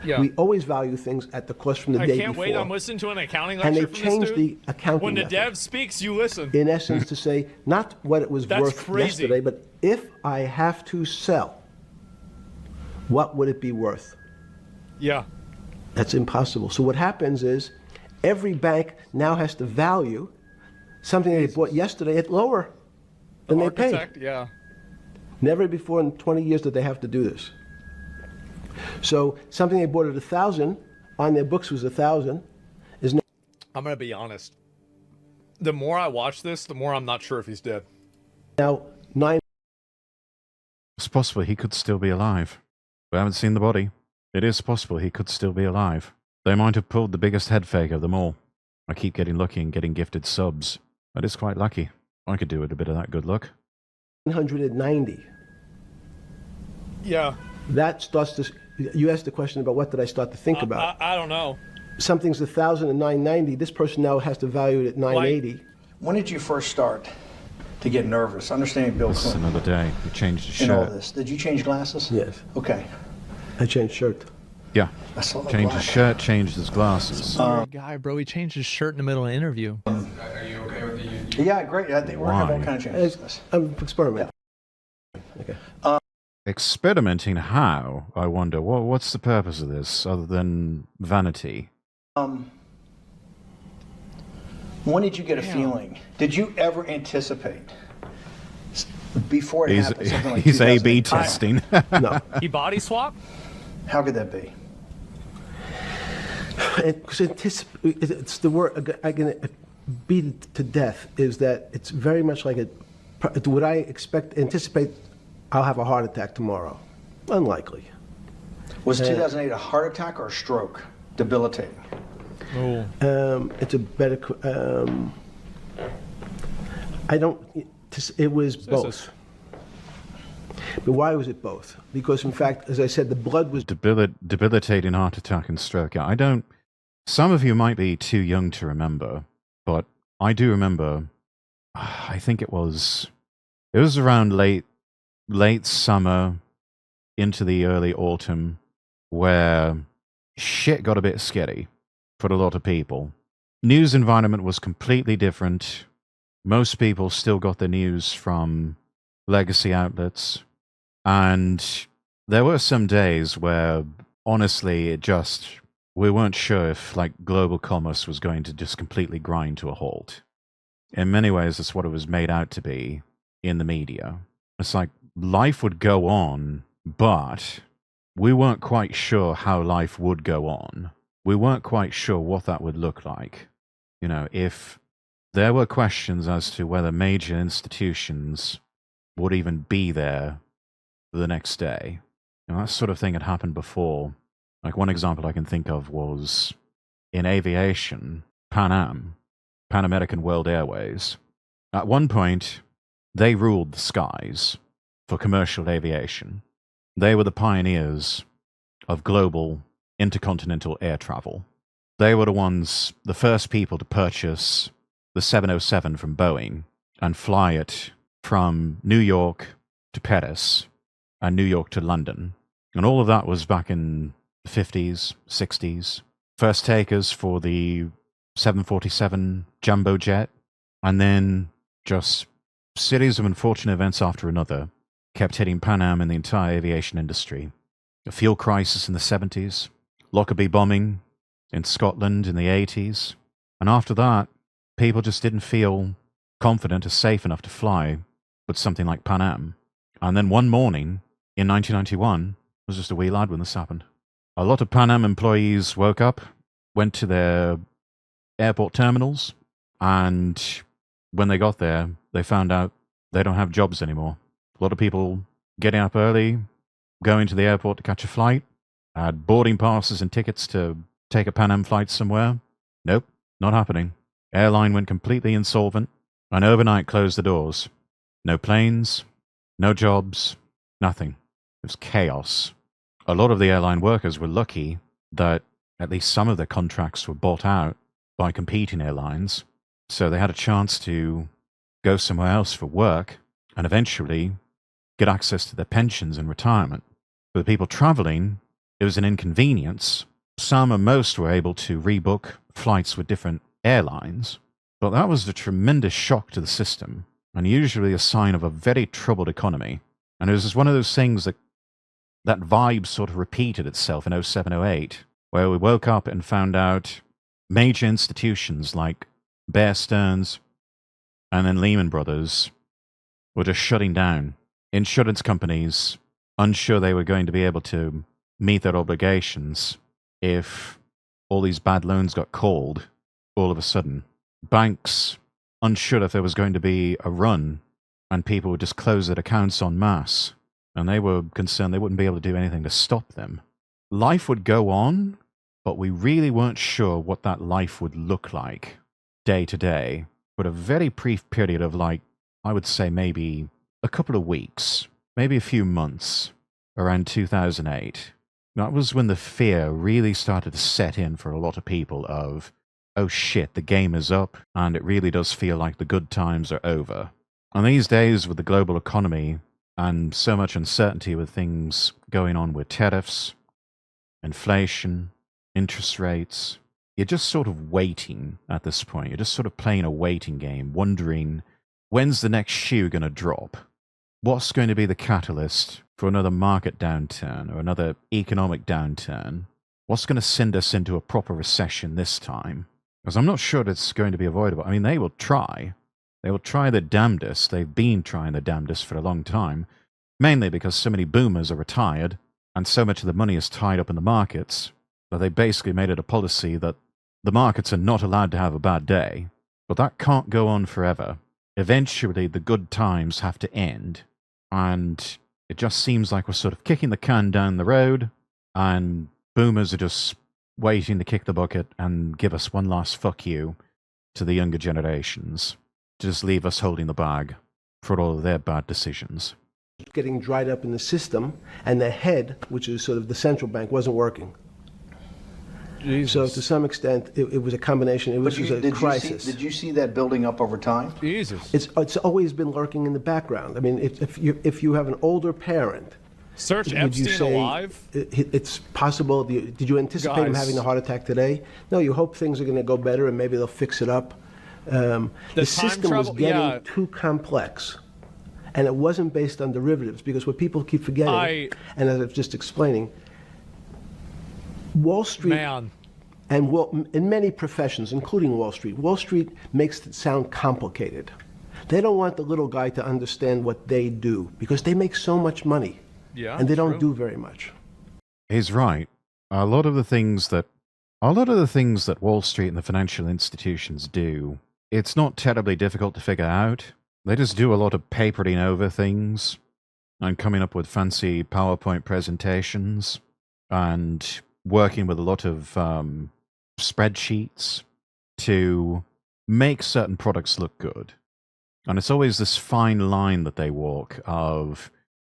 Yeah. We always value things at the cost from the day before. I can't wait. I'm listening to an accounting And lecture they from this changed dude. the accounting When the method, dev speaks, you listen. in essence, to say not what it was That's worth crazy. yesterday, but if I have to sell, what would it be worth? Yeah. That's impossible. So what happens is every bank now has to value something they bought yesterday at lower than they paid. Architect, yeah. Never before in 20 years did they have to do this. So something they bought at 1,000 on their books was 1,000 is now I'm going to be honest. The more I watch this, the more I'm not sure if he's dead. 9. It's possible he could still be alive. We haven't seen the body. It is possible he could still be alive. They might have pulled the biggest head fake of them all. I keep getting lucky and getting gifted subs. That is quite lucky. I could do with a bit of that good luck. 990. Yeah. That starts to. You asked the question about what did I start to think about. I don't know. Something's 1,000 and 990. This person now has to value it at 980. When did you first start to get nervous? Understanding Bill This is Clinton another day. He changed his in all shirt. this. Did you change glasses? Yes. Okay. I changed shirt. Yeah. I saw the Changed his black. shirt, changed his glasses. Guy, bro, he changed his shirt in the middle of the interview. Are you okay with the Yeah, great. I think we're having all kind of changes. I'm experimenting. Okay. Experimenting how, I wonder? What's the purpose of this other than vanity? When did you get a feeling? Did you ever anticipate before it happened? Something like He's A/B 2008? testing. No. He body swap? How could that be? Because it's the word I can beat it to death is that it's very much like would I anticipate I'll have a heart attack tomorrow? Unlikely. Was 2008 a heart attack or a stroke? Debilitating. Oh. It's a better. I don't. It was both. But why was it both? Because in fact, as I said, the blood was. Debilitating heart attack and stroke. I don't. Some of you might be too young to remember, but I do remember. I think it was around late summer into the early autumn where shit got a bit sketchy for a lot of people. News environment was completely different. Most people still got their news from legacy outlets. And there were some days where, honestly, we weren't sure if, like, global commerce was going to just completely grind to a halt. In many ways, that's what it was made out to be in the media. It's like life would go on, but we weren't quite sure how life would go on. We weren't quite sure what that would look like. You know, if there were questions as to whether major institutions would even be there the next day. You know, that sort of thing had happened before. Like one example I can think of was in aviation, Pan American World Airways. At one point, they ruled the skies for commercial aviation. They were the pioneers of global intercontinental air travel. They were the first people to purchase the 707 from Boeing and fly it from New York to Paris and New York to London. And all of that was back in the 50s, 60s. First takers for the 747 jumbo jet, and then just series of unfortunate events after another kept hitting Pan Am and the entire aviation industry. A fuel crisis in the 70s, Lockerbie bombing in Scotland in the 80s, and after that, people just didn't feel confident or safe enough to fly with something like Pan Am. And then one morning in 1991, I was just a wee lad when this happened. A lot of Pan Am employees woke up, went to their airport terminals, and when they got there, they found out they don't have jobs anymore. A lot of people getting up early, going to the airport to catch a flight, had boarding passes and tickets to take a Pan Am flight somewhere. Nope, not happening. Airline went completely insolvent and overnight closed the doors. No planes, no jobs, nothing. It was chaos. A lot of the airline workers were lucky that at least some of their contracts were bought out by competing airlines, so they had a chance to go somewhere else for work and eventually get access to their pensions and retirement. For the people traveling, it was an inconvenience. Some or most were able to rebook flights with different airlines, but that was a tremendous shock to the system and usually a sign of a very troubled economy. And it was just one of those things that vibe sort of repeated itself in 07, 08, where we woke up and found out major institutions like Bear Stearns and then Lehman Brothers were just shutting down. Insurance companies, unsure they were going to be able to meet their obligations if all these bad loans got called all of a sudden. Banks, unsure if there was going to be a run and people would just close their accounts en masse. And they were concerned they wouldn't be able to do anything to stop them. Life would go on, but we really weren't sure what that life would look like day to day. But a very brief period of, like, I would say maybe a couple of weeks, maybe a few months, around 2008. That was when the fear really started to set in for a lot of people of, oh shit, the game is up, and it really does feel like the good times are over. And these days, with the global economy, and so much uncertainty with things going on with tariffs, inflation, interest rates, you're just sort of waiting at this point. You're just sort of playing a waiting game, wondering, when's the next shoe going to drop? What's going to be the catalyst for another market downturn or another economic downturn? What's going to send us into a proper recession this time? Because I'm not sure it's going to be avoidable. I mean, they will try. They will try their damnedest. They've been trying their damnedest for a long time, mainly because so many boomers are retired and so much of the money is tied up in the markets that they basically made it a policy that the markets are not allowed to have a bad day. But that can't go on forever. Eventually, the good times have to end. And it just seems like we're sort of kicking the can down the road, and boomers are just waiting to kick the bucket and give us one last fuck you to the younger generations, to just leave us holding the bag for all of their bad decisions. Getting dried up in the system, and the head, which is sort of the central bank, wasn't working. Jesus. So to some extent, it was a combination. It was a crisis. Did you see that building up over time? Jesus. It's always been lurking in the background. I mean, if you have an older parent, search Epstein alive. It's possible. Did you anticipate him having a heart attack today? No. You hope things are going to go better and maybe they'll fix it up. The system was getting too complex, and it wasn't based on derivatives, because what people keep forgetting, and as I was just explaining, Wall Street, and in many professions, including Wall Street makes it sound complicated. They don't want the little guy to understand what they do, because they make so much money, and they don't do very much. He's right. A lot of the things that Wall Street and the financial institutions do, it's not terribly difficult to figure out. They just do a lot of papering over things and coming up with fancy PowerPoint presentations and working with a lot of spreadsheets to make certain products look good. And it's always this fine line that they walk of,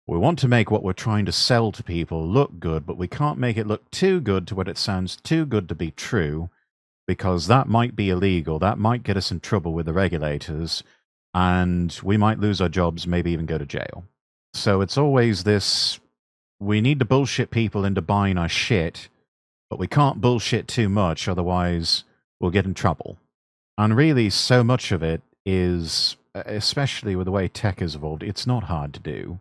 we want to make what we're trying to sell to people look good, but we can't make it look too good to where it sounds too good to be true, because that might be illegal, that might get us in trouble with the regulators, and we might lose our jobs, maybe even go to jail. So it's always this, we need to bullshit people into buying our shit, but we can't bullshit too much, otherwise will get in trouble. And really, so much of it is, especially with the way tech has evolved, it's not hard to do.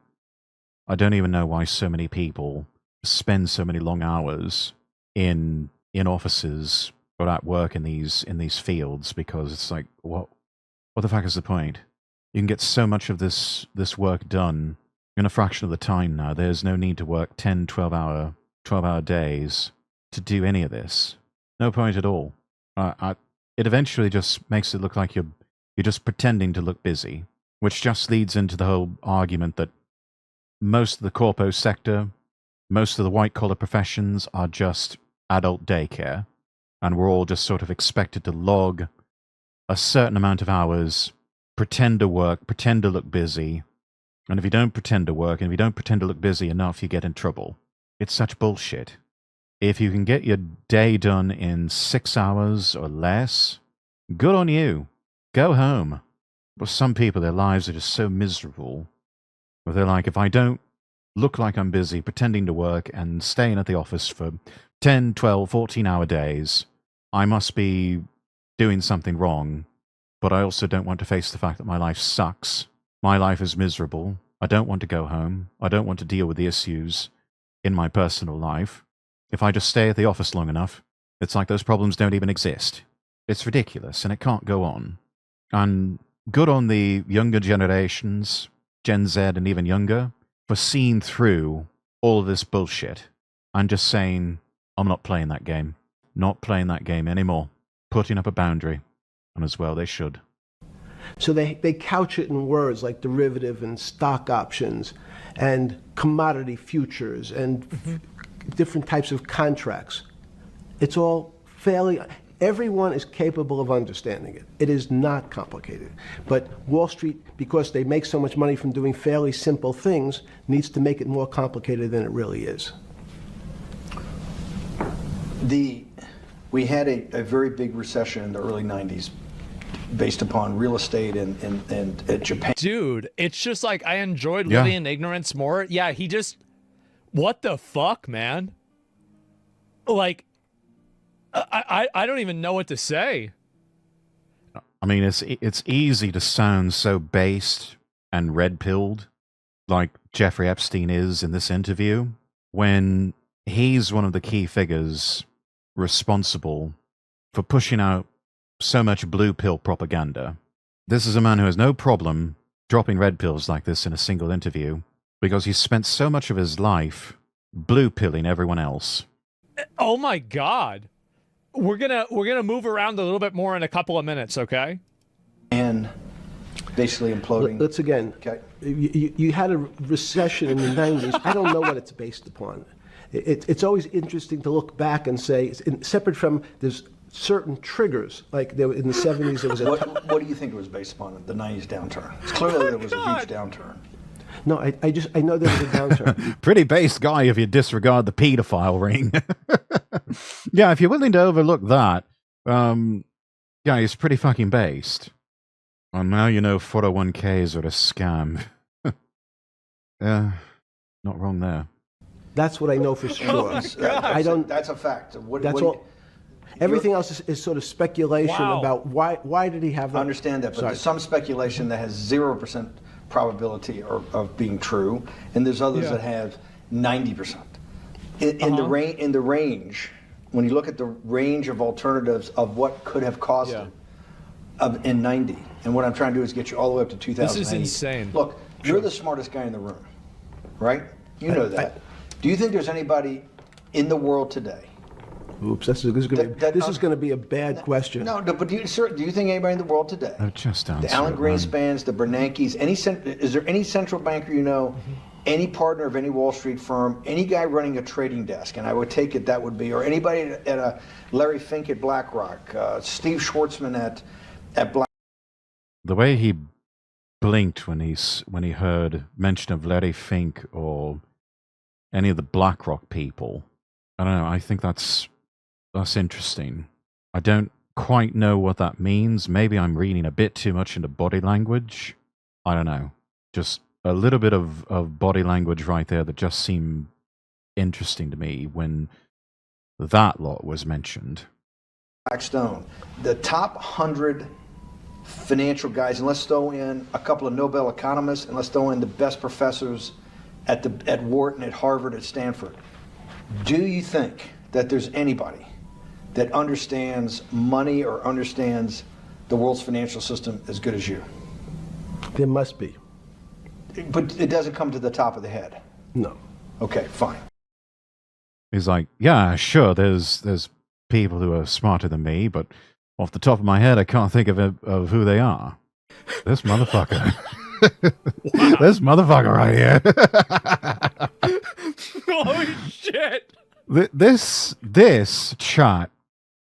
I don't even know why so many people spend so many long hours in offices or at work in these fields, because it's like, what the fuck is the point? You can get so much of this work done in a fraction of the time now. There's no need to work 10, 12-hour days to do any of this. No point at all. It eventually just makes it look like you're just pretending to look busy, which just leads into the whole argument that most of the corpo sector, most of the white-collar professions are just adult daycare, and we're all just sort of expected to log a certain amount of hours, pretend to work, pretend to look busy, and if you don't pretend to work, and if you don't pretend to look busy enough, you get in trouble. It's such bullshit. If you can get your day done in 6 hours or less, good on you. Go home. But some people, their lives are just so miserable, where they're like, if I don't look like I'm busy, pretending to work, and staying at the office for 10, 12, 14-hour days, I must be doing something wrong. But I also don't want to face the fact that my life sucks. My life is miserable. I don't want to go home. I don't want to deal with the issues in my personal life. If I just stay at the office long enough, it's like those problems don't even exist. It's ridiculous, and it can't go on. And good on the younger generations, Gen Z and even younger, for seeing through all of this bullshit and just saying, I'm not playing that game. Not playing that game anymore. Putting up a boundary. And as well they should. So they couch it in words like derivative and stock options and commodity futures and different types of contracts. It's all fairly, everyone is capable of understanding it. It is not complicated. But Wall Street, because they make so much money from doing fairly simple things, needs to make it more complicated than it really is. We had a very big recession in the early 90s based upon real estate and Japan. Dude, it's just like I enjoyed living in ignorance more. Yeah, he just, what the fuck, man? Like, I don't even know what to say. I mean, it's easy to sound so based and red-pilled, like Jeffrey Epstein is in this interview, when he's one of the key figures responsible for pushing out so much blue pill propaganda. This is a man who has no problem dropping red pills like this in a single interview because he's spent so much of his life blue pilling everyone else. Oh my God. We're gonna move around a little bit more in a couple of minutes, okay? And basically imploding. Let's again. Okay. You had a recession in the 90s. I don't know what it's based upon. It's always interesting to look back and say, separate from there's certain triggers, like there, in the 70s there was a... What do you think it was based upon, the 90s downturn? Clearly there was a huge downturn. No, I know there was a downturn. Pretty based guy if you disregard the pedophile ring. Yeah, if you're willing to overlook that, yeah, he's pretty fucking based. Well, now you know 401ks are a scam. Yeah, not wrong there. That's what I know for sure. I don't. That's a fact. That's all. Everything else is sort of speculation about why did he have that. I understand that, but there's some speculation that has 0% probability of being true, and there's others that have 90%. In the range, when you look at the range of alternatives of what could have caused it in 90, and what I'm trying to do is get you all the way up to 2008. This is insane. Look, you're the smartest guy in the room, right? You know that. Do you think there's anybody in the world today? Oops, this is going to be a bad question. No, but do you think anybody in the world today? Oh, just answer the Alan Greenspans, the Bernanke's, is there any central banker you know, any partner of any Wall Street firm, any guy running a trading desk, and I would take it that would be, or anybody at a Larry Fink at BlackRock, Steve Schwartzman at Black. The way he blinked when he heard mention of Larry Fink or any of the BlackRock people, I don't know. I think that's interesting. I don't quite know what that means. Maybe I'm reading a bit too much into body language. I don't know. Just a little bit of body language right there that just seemed interesting to me when that lot was mentioned. Blackstone, the top 100 financial guys, and let's throw in a couple of Nobel economists, and let's throw in the best professors at Wharton, at Harvard, at Stanford. Do you think that there's anybody that understands money or understands the world's financial system as good as you? There must be. But it doesn't come to the top of the head. No. Okay, fine. He's like, yeah, sure, there's people who are smarter than me, but off the top of my head, I can't think of who they are. This motherfucker. This motherfucker right here. Holy shit! This chat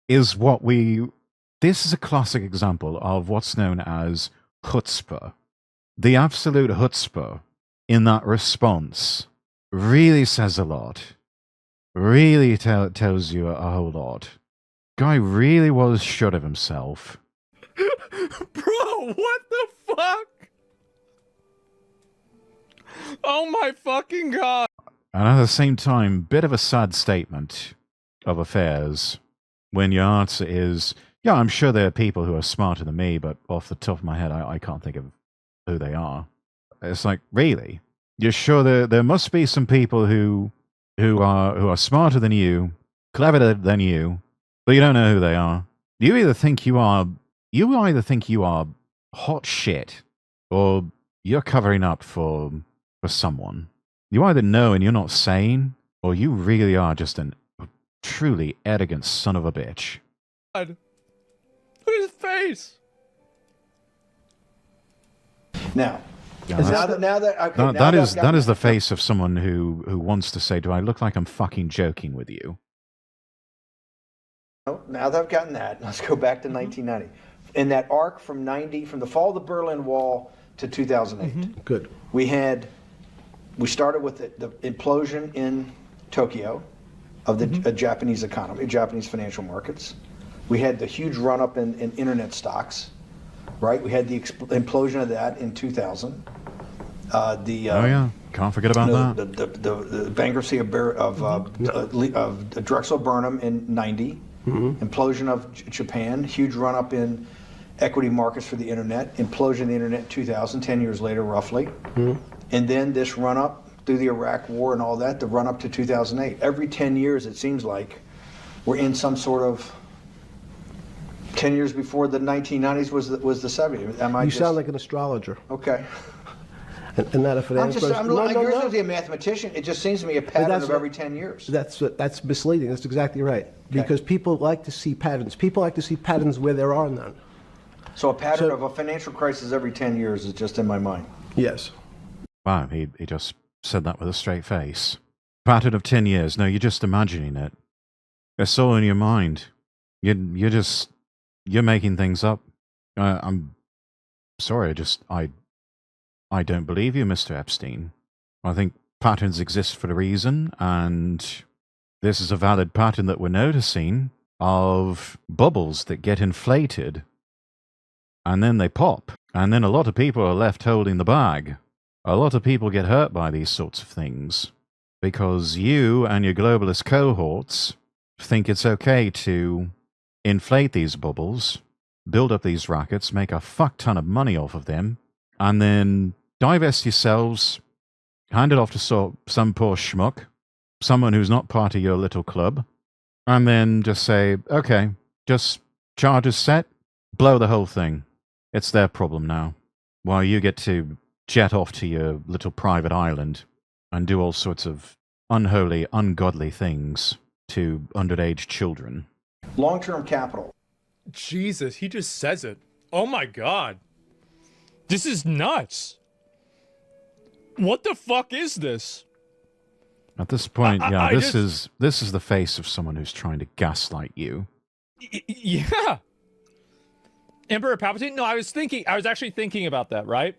is what this is a classic example of what's known as chutzpah. The absolute chutzpah in that response really says a lot. Really tells you a whole lot. Guy really was shut of himself. Bro, what the fuck? Oh my fucking god. And at the same time, bit of a sad statement of affairs when your answer is, yeah, I'm sure there are people who are smarter than me, but off the top of my head, I can't think of who they are. It's like, really? You're sure there must be some people who are smarter than you, cleverer than you, but you don't know who they are. You either think you are hot shit, or you're covering up for someone. You either know and you're not sane, or you really are just a truly arrogant son of a bitch. God. Look at his face. Now, Yeah, that is the face of someone who wants to say, do I look like I'm fucking joking with you? Now that I've gotten that, let's go back to 1990. In that arc from the fall of the Berlin Wall to 2008. Good. We started with the implosion in Tokyo of the Japanese economy, Japanese financial markets. We had the huge run-up in internet stocks, right? We had the implosion of that in 2000. Oh yeah, can't forget about that. The bankruptcy of Drexel Burnham in 90. Implosion of Japan, huge run-up in equity markets for the internet, implosion of the internet in 2000, 10 years later roughly. And then this run-up through the Iraq War and all that, the run-up to 2008. Every 10 years, it seems like, we're in some sort of 10 years before the 1990s was the 70s. You sound like an astrologer. Okay. And not a financial person. You're supposed to be a mathematician. It just seems to me a pattern of every 10 years. That's misleading. That's exactly right. Because people like to see patterns. People like to see patterns where there are none. So a pattern of a financial crisis every 10 years is just in my mind. Yes. Wow, he just said that with a straight face. Pattern of 10 years. No, you're just imagining it. It's all in your mind. You're making things up. I'm sorry, I don't believe you, Mr. Epstein. I think patterns exist for a reason, and this is a valid pattern that we're noticing of bubbles that get inflated, and then they pop, and then a lot of people are left holding the bag. A lot of people get hurt by these sorts of things, because you and your globalist cohorts think it's okay to inflate these bubbles, build up these rackets, make a fuck ton of money off of them, and then divest yourselves, hand it off to some poor schmuck, someone who's not part of your little club, and then just say, okay, just charges set, blow the whole thing. It's their problem now. While you get to jet off to your little private island and do all sorts of unholy, ungodly things to underage children. Long-term capital. Jesus, he just says it. Oh my god. This is nuts. What the fuck is this? At this point, this is the face of someone who's trying to gaslight you. Yeah. Emperor Palpatine? No, I was actually thinking about that, right?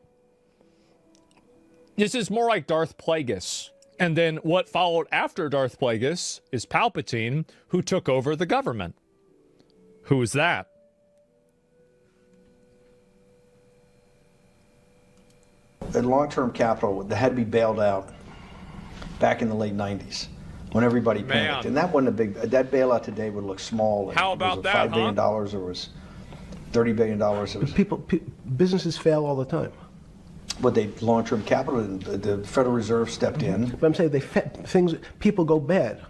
This is more like Darth Plagueis. And then what followed after Darth Plagueis is Palpatine, who took over the government. Who is that? The long-term capital that had to be bailed out back in the late 90s. when everybody Man. panicked. And that wasn't a big, that bailout today would look small. How about that, $5 billion, or was $30 billion. It was, Businesses fail all the time. but they long-term capital, and the Federal Reserve stepped in. But I'm saying people go bad.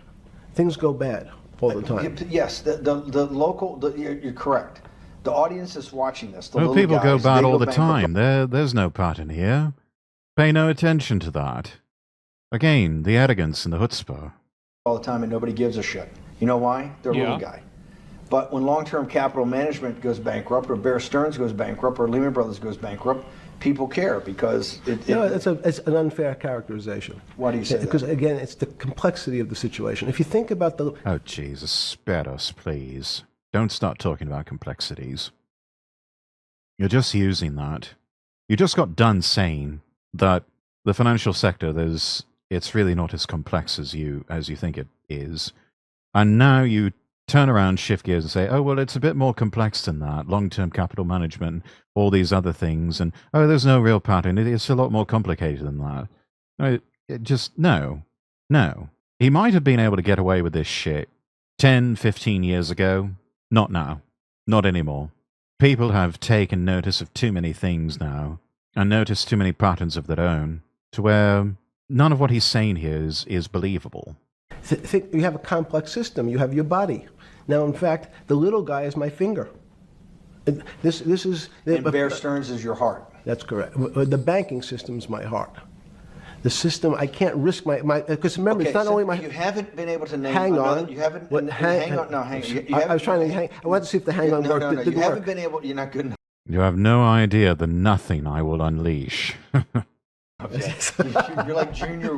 Things go bad all the time. Yes, the local, you're correct. The audience is watching this. The Well, little people go guys, bad they all the bankrupt time. There's no pattern here. Pay no attention to that. Again, the arrogance and the chutzpah. all the time, and nobody gives a shit. You know why? They're a little guy. But when long-term capital management goes bankrupt, or Bear Stearns goes bankrupt, or Lehman Brothers goes bankrupt, people care because it's an unfair characterization. Why do you say that? Because again, it's the complexity of the situation. If you think about the Oh, Jesus, spare us, please. Don't start talking about complexities. You're just using that. You just got done saying that the financial sector, it's really not as complex as you think it is. And now you turn around, shift gears and say, oh, well, it's a bit more complex than that. Long-term capital management, all these other things. And, oh, there's no real pattern. It's a lot more complicated than that. No. He might have been able to get away with this shit 10, 15 years ago. Not now. Not anymore. People have taken notice of too many things now and noticed too many patterns of their own to where none of what he's saying here is believable. think you have a complex system. You have your body. Now, in fact, the little guy is my finger. This is. And Bear Stearns is your heart. That's correct. The banking system is my heart. The system, I can't risk my because remember, Okay, it's not so only my. you haven't been able to name. Hang on. You haven't. What, hang on. No, hang on. I was trying to hang. I wanted to see if the hang on No, worked. no, no. It didn't You haven't work. been able. You're not good enough. You have no idea the nothing I will unleash. Okay. You're like junior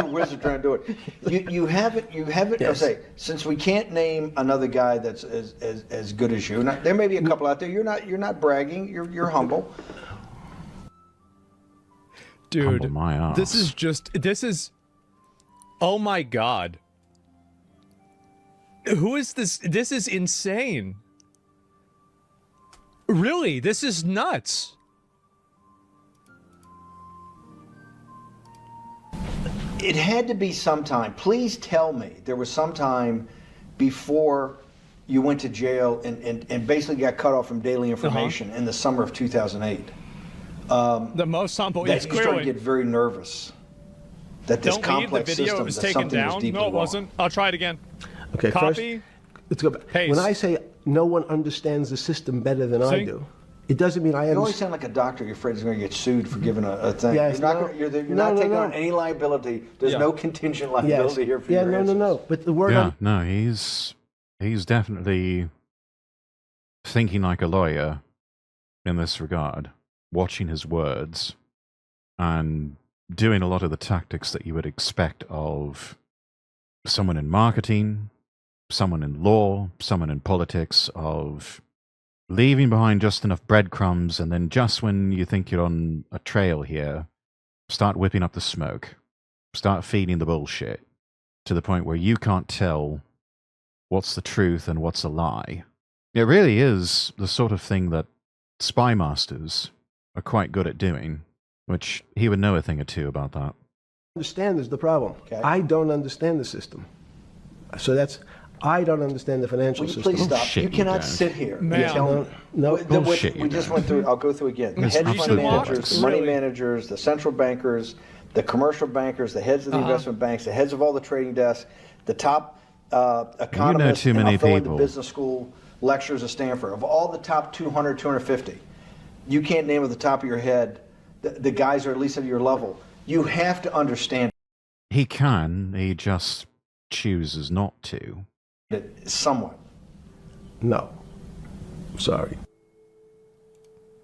wizard trying to do it. You haven't. Yes. I'll say, since we can't name another guy that's as good as you. Now, there may be a couple out there. You're not bragging. You're humble. Dude, Humble my ass. this is, oh my God. Who is this? This is insane. Really, this is nuts. It had to be sometime. Please tell me there was some time before you went to jail and basically got cut off from daily information in the summer of 2008. The most humble That is you started to clearly. get very nervous that this Don't leave the complex video. system, It was that taken something was down. deeply No, it wrong. wasn't. I'll try it again. Okay, Copy. first, let's go back. Paste. When I say no one understands the system better than I See? do, it doesn't mean I You always understand. sound like a doctor. You're afraid he's going to get sued for giving a thing. Yes, you're not, no. gonna, you're No, not no, taking no. on any liability. There's Yeah. no contingent Yes. liability here for Yeah, your no, answers. no. But the word Yeah, no, he's definitely thinking like a lawyer in this regard, watching his words and doing a lot of the tactics that you would expect of someone in marketing, someone in law, someone in politics, of leaving behind just enough breadcrumbs, and then just when you think you're on a trail here, start whipping up the smoke, start feeding the bullshit to the point where you can't tell what's the truth and what's a lie. It really is the sort of thing that spy masters are quite good at doing, which he would know a thing or two about that. understand is the problem. Okay. I don't understand the system. So I don't understand the financial Will you system. please stop? Bullshit, You you cannot don't. sit here. Man. and tell me. No, Bullshit, We you just don't. went through. I'll go through again. The It's hedge fund absolute managers, bollocks. the money Really? managers, the central bankers, the commercial bankers, the heads of the investment banks, the heads of all the trading desks, the top economists, too and many I'll throw in people. the business school lectures at Stanford. Of all the top 200, 250, you can't name at the top of your head the guys are at least at your level. You have to understand He can, he just chooses not to. it somewhat. No. Sorry.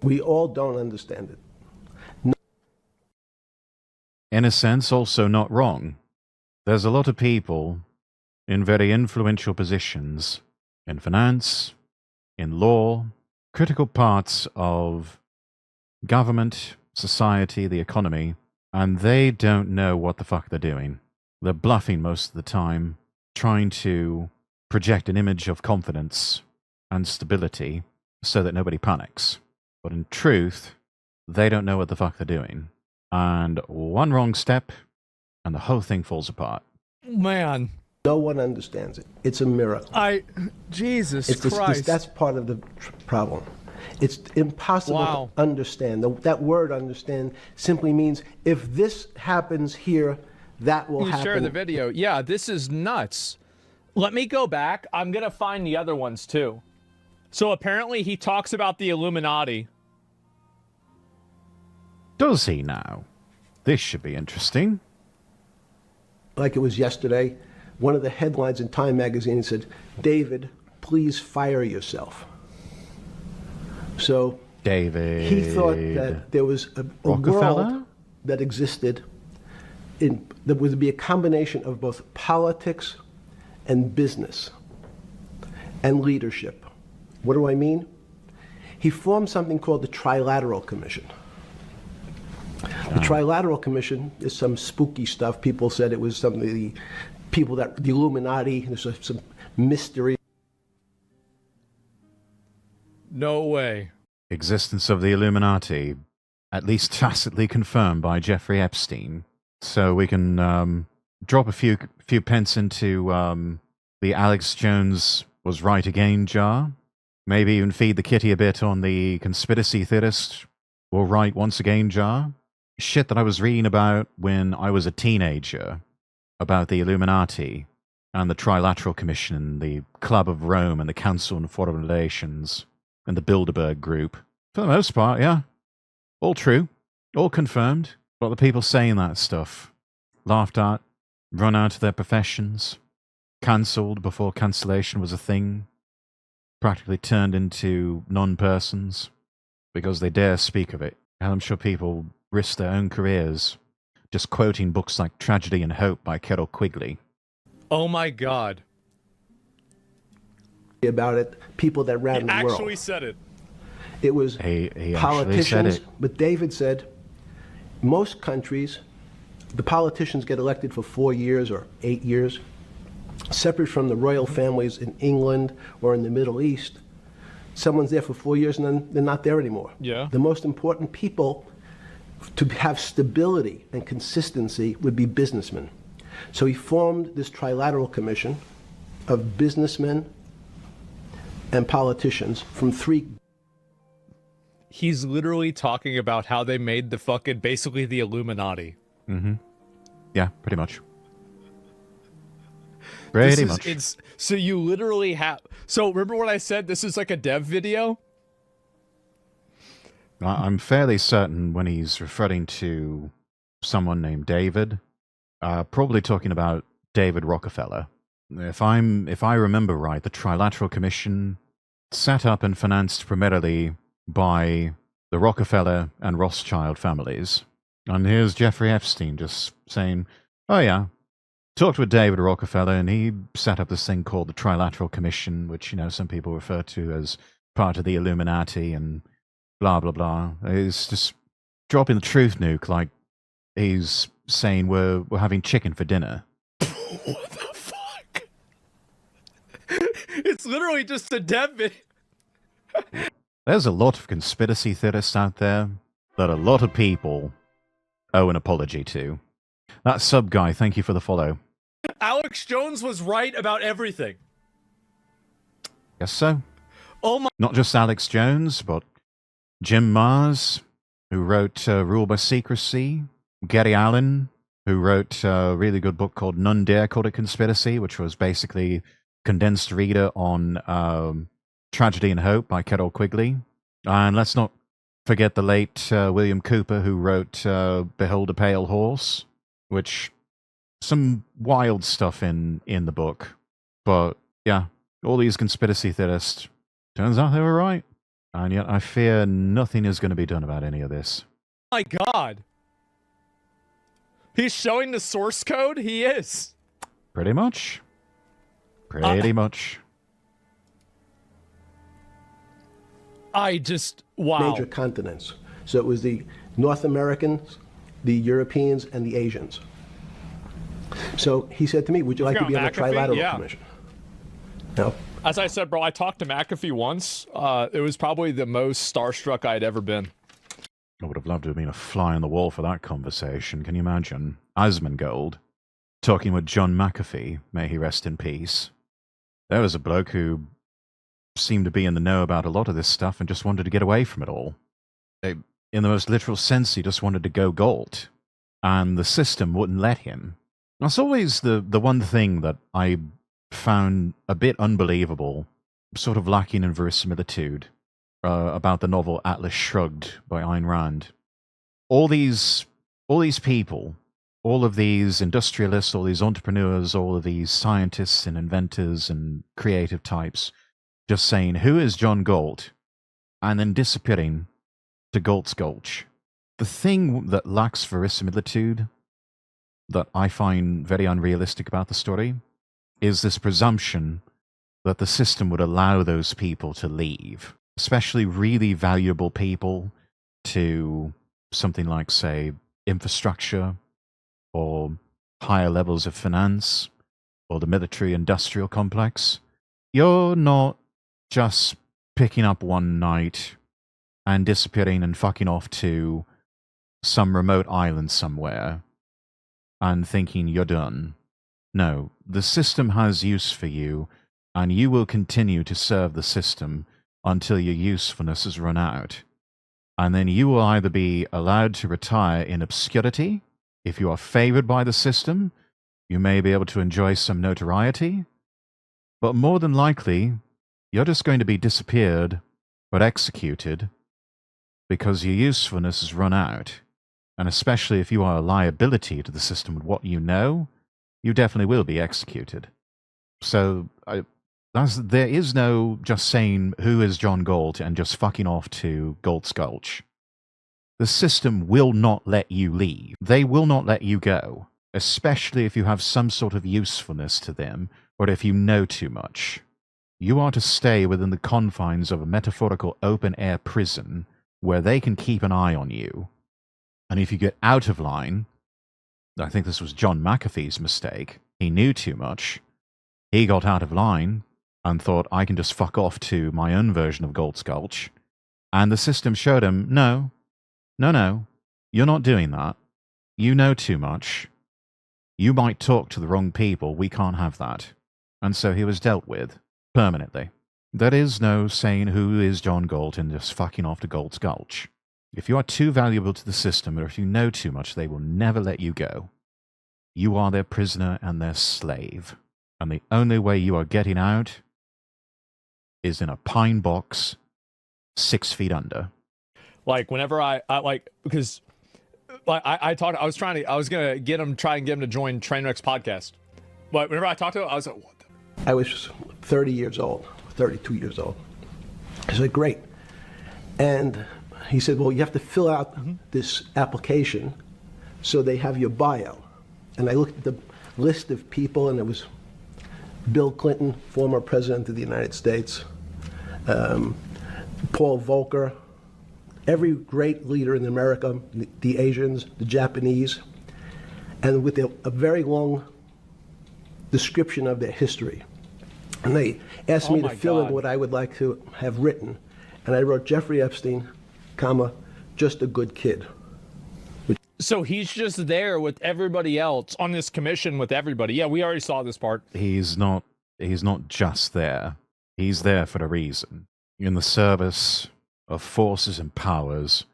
We all don't understand it. In a sense, also not wrong. There's a lot of people in very influential positions in finance, in law, critical parts of government, society, the economy, and they don't know what the fuck they're doing. They're bluffing most of the time, trying to project an image of confidence and stability so that nobody panics. But in truth, they don't know what the fuck they're doing. And one wrong step, and the whole thing falls apart. Man, No one understands it. It's a miracle. Jesus It's that's part of the problem. It's impossible to understand. That word "understand" simply means if this happens here, that will happen. Share the video. Yeah, this is nuts. Let me go back. I'm going to find the other ones too. So apparently he talks about the Illuminati. Does he now? This should be interesting. Like it was yesterday, one of the headlines in Time magazine said, "David, please fire yourself." So David, he thought that there was a world that existed that would be a combination of both politics and business and leadership. What do I mean? He formed something called the Trilateral Commission. The Trilateral Commission is some spooky stuff. People said it was something the Illuminati. There's some mystery. No way. Existence of the Illuminati, at least tacitly confirmed by Jeffrey Epstein. So we can drop a few pence into the Alex Jones was right again jar. Maybe even feed the kitty a bit on the conspiracy theorist or right once again jar. Shit that I was reading about when I was a teenager about the Illuminati and the Trilateral Commission and the Club of Rome and the Council on Foreign Relations and the Bilderberg Group. For the most part, yeah. All true. All confirmed. A lot of people saying that stuff. Laughed at, run out of their professions, cancelled before cancellation was a thing, practically turned into non-persons because they dare speak of it. And I'm sure people risk their own careers just quoting books like Tragedy and Hope by Carol Quigley. Oh my God. About it, people that ran the world. He actually said it. It was he politicians, said it. but David said most countries, the politicians get elected for 4 years or 8 years, separate from the royal families in England or in the Middle East. Someone's there for 4 years and then they're not there anymore. Yeah. The most important people to have stability and consistency would be businessmen. So he formed this Trilateral Commission of businessmen and politicians from three. He's literally talking about how they made the fucking, basically the Illuminati. Mm-hmm. Yeah, pretty much. Pretty much. So you literally have... So remember what I said? This is like a dev video? I'm fairly certain when he's referring to someone named David, probably talking about David Rockefeller. If I remember right, the Trilateral Commission set up and financed primarily by the Rockefeller and Rothschild families. And here's Jeffrey Epstein just saying, oh yeah, talked with David Rockefeller and he set up this thing called the Trilateral Commission, which, some people refer to as part of the Illuminati and blah, blah, blah. He's just dropping the truth nuke like he's saying we're having chicken for dinner. What the fuck? It's literally just a dev video. There's a lot of conspiracy theorists out there that a lot of people owe an apology to. That sub guy, thank you for the follow. Alex Jones was right about everything. Guess so. Oh my... Not just Alex Jones, but Jim Mars, who wrote Rule by Secrecy, Gary Allen, who wrote a really good book called None Dare Call It Conspiracy, which was basically condensed reader on Tragedy and Hope by Carol Quigley. And let's not forget the late William Cooper, who wrote Behold a Pale Horse, which some wild stuff in the book. But yeah, all these conspiracy theorists, turns out they were right. And yet I fear nothing is going to be done about any of this. Oh my God. He's showing the source code? He is. Pretty much. Pretty much. Wow. Major continents. So it was the North Americans, the Europeans, and the Asians. So he said to me, would you like to be on the Trilateral Commission? No. As I said, bro, I talked to McAfee once. It was probably the most starstruck I'd ever been. I would have loved to have been a fly on the wall for that conversation. Can you imagine? Asmongold. talking with John McAfee, may he rest in peace. There was a bloke who seemed to be in the know about a lot of this stuff and just wanted to get away from it all. In the most literal sense, he just wanted to go Galt, and the system wouldn't let him. That's always the one thing that I found a bit unbelievable, sort of lacking in verisimilitude, about the novel Atlas Shrugged by Ayn Rand. All these people, all of these industrialists, all these entrepreneurs, all of these scientists and inventors and creative types, just saying, "Who is John Galt?" and then disappearing to Galt's Gulch. The thing that lacks verisimilitude, that I find very unrealistic about the story, is this presumption that the system would allow those people to leave, especially really valuable people, to something like, say, infrastructure or higher levels of finance or the military-industrial complex. You're not just picking up one night and disappearing and fucking off to some remote island somewhere and thinking you're done. No, the system has use for you, and you will continue to serve the system until your usefulness is run out. And then you will either be allowed to retire in obscurity. If you are favored by the system, you may be able to enjoy some notoriety, but more than likely, you're just going to be disappeared or executed because your usefulness is run out. And especially if you are a liability to the system with what you know, you definitely will be executed. So there is no just saying, "Who is John Galt?" and just fucking off to Galt's Gulch. The system will not let you leave. They will not let you go, especially if you have some sort of usefulness to them, or if you know too much. You are to stay within the confines of a metaphorical open-air prison where they can keep an eye on you. And if you get out of line, I think this was John McAfee's mistake. He knew too much. He got out of line and thought, I can just fuck off to my own version of Galt's Gulch. And the system showed him, no, you're not doing that. You know too much. You might talk to the wrong people. We can't have that. And so he was dealt with permanently. There is no saying, "Who is John Galt?" and just fucking off to Galt's Gulch. If you are too valuable to the system, or if you know too much, they will never let you go. You are their prisoner and their slave. And the only way you are getting out is in a pine box 6 feet under. Like, whenever I like, because like I was gonna try and get him to join Trainwreck's podcast, but whenever I talked to him, I was like, what the? I was 30 years old, 32 years old. I said, great. And he said, well, you have to fill out this application so they have your bio. And I looked at the list of people, and it was Bill Clinton, former president of the United States, Paul Volcker, every great leader in America, the Asians, the Japanese, and with a very long description of their history. And they asked me to fill in what I would like to have written. And I wrote Jeffrey Epstein, comma, just a good kid. So he's just there with everybody else on this commission with everybody. Yeah, we already saw this part. He's not just there. He's there for a reason. In the service of forces and powers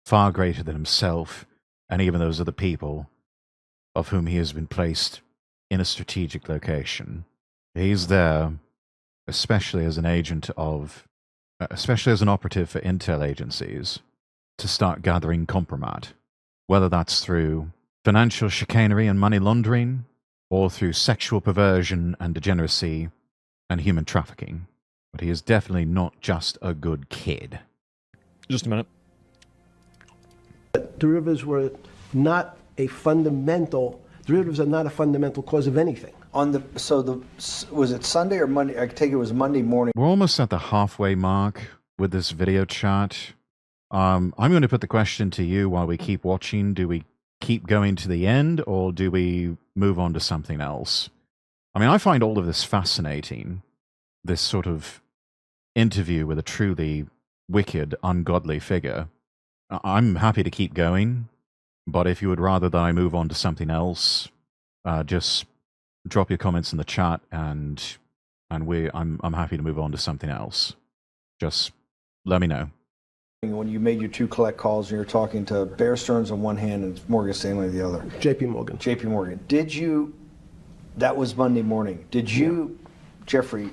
far greater than himself and even those other people of whom he has been placed in a strategic location. He's there, especially as an operative for intel agencies, to start gathering compromat, whether that's through financial chicanery and money laundering, or through sexual perversion and degeneracy and human trafficking. But he is definitely not just a good kid. Just a minute. Derivatives are not a fundamental cause of anything. Was it Sunday or Monday? I take it was Monday morning. We're almost at the halfway mark with this video chat. I'm going to put the question to you while we keep watching. Do we keep going to the end, or do we move on to something else? I mean, I find all of this fascinating, this sort of interview with a truly wicked, ungodly figure. I'm happy to keep going, but if you would rather that I move on to something else, just drop your comments in the chat, and I'm happy to move on to something else. Just let me know. When you made your 2 collect calls and you're talking to Bear Stearns on one hand and Morgan Stanley on the other. JP Morgan. JP Morgan. Did you, that was Monday morning, did you, Jeffrey,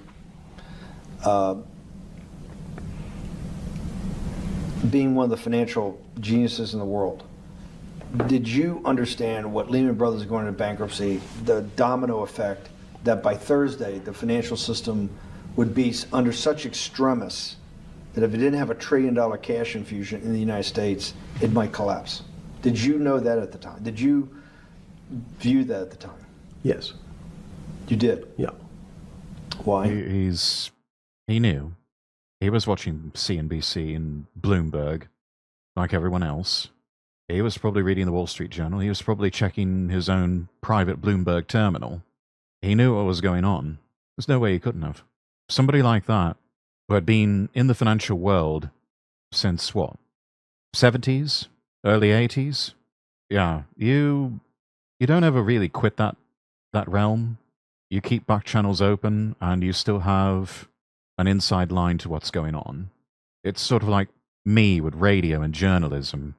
being one of the financial geniuses in the world, did you understand what Lehman Brothers going into bankruptcy, the domino effect, that by Thursday the financial system would be under such extremis that if it didn't have $1 trillion cash infusion in the United States, it might collapse? Did you know that at the time? Did you view that at the time? Yes. You did? Yeah. Why? He knew. He was watching CNBC and Bloomberg, like everyone else. He was probably reading the Wall Street Journal. He was probably checking his own private Bloomberg terminal. He knew what was going on. There's no way he couldn't have. Somebody like that, who had been in the financial world since what? 70s? Early 80s? Yeah, you don't ever really quit that realm. You keep back channels open, and you still have an inside line to what's going on. It's sort of like me with radio and journalism.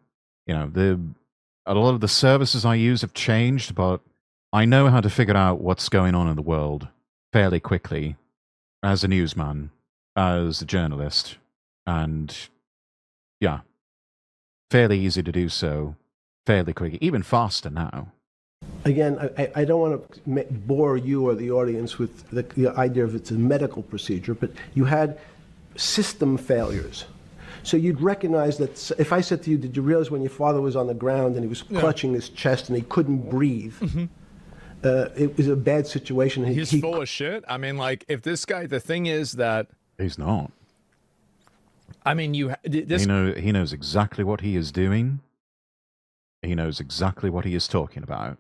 You know, a lot of the services I use have changed, but I know how to figure out what's going on in the world fairly quickly as a newsman, as a journalist, and yeah, fairly easy to do so fairly quickly, even faster now. Again, I don't want to bore you or the audience with the idea of it's a medical procedure, but you had system failures. So you'd recognize that if I said to you, did you realize when your father was on the ground and he was clutching his chest and he couldn't breathe, it was a bad situation. He's full of shit. I mean, like, if this guy, the thing is that... He's not. I mean, he knows exactly what he is doing. He knows exactly what he is talking about.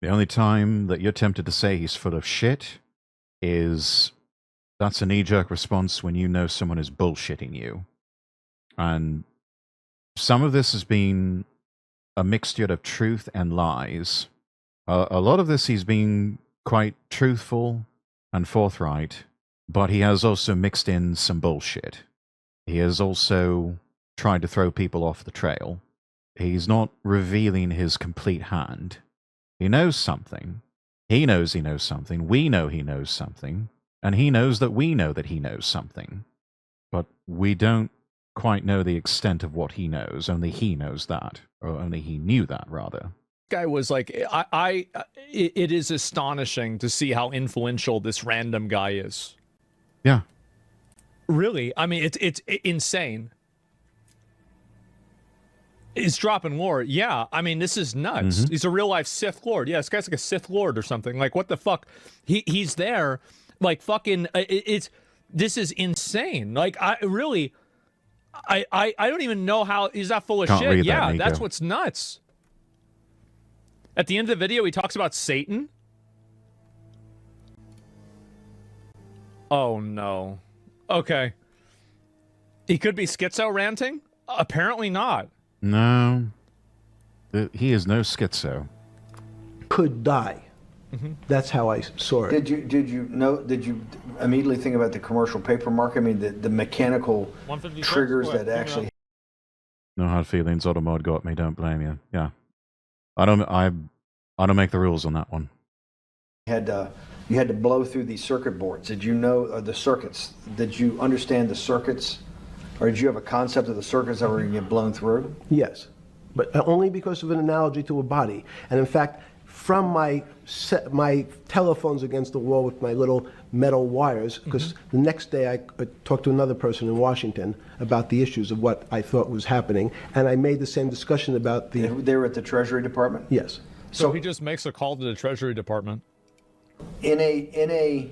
The only time that you're tempted to say he's full of shit is that's a knee-jerk response when you know someone is bullshitting you. And some of this has been a mixture of truth and lies. A lot of this he's been quite truthful and forthright, but he has also mixed in some bullshit. He has also tried to throw people off the trail. He's not revealing his complete hand. He knows something. He knows something. We know he knows something. And he knows that we know that he knows something. But we don't quite know the extent of what he knows. Only he knows that. Or only he knew that, rather. Guy was like, it is astonishing to see how influential this random guy is. Yeah. Really? I mean, it's insane. He's dropping lore. Yeah, I mean, this is nuts. He's a real life Sith Lord. Yeah, this guy's like a Sith Lord or something. Like, what the fuck? He's there, like, fucking. This is insane. Like, I don't even know how he's not full of Can't shit. read Yeah, that, that's what's nuts. At the end of the video, he talks about Satan. Oh no. Okay. He could be schizo ranting? Apparently not. No. He is no schizo. Could die. That's how I saw it. Did you immediately think about the commercial paper market? I mean, the mechanical triggers that actually... No hard feelings. Automod got me. Don't blame you. Yeah. I don't make the rules on that one. You had to blow through these circuit boards. Did you know the circuits? Did you understand the circuits? Or did you have a concept of the circuits that were going to get blown through? Yes, but only because of an analogy to a body. And in fact, from my telephones against the wall with my little metal wires, because the next day I talked to another person in Washington about the issues of what I thought was happening, and I made the same discussion about the... They were at the Treasury Department? Yes. So he just makes a call to the Treasury Department. In a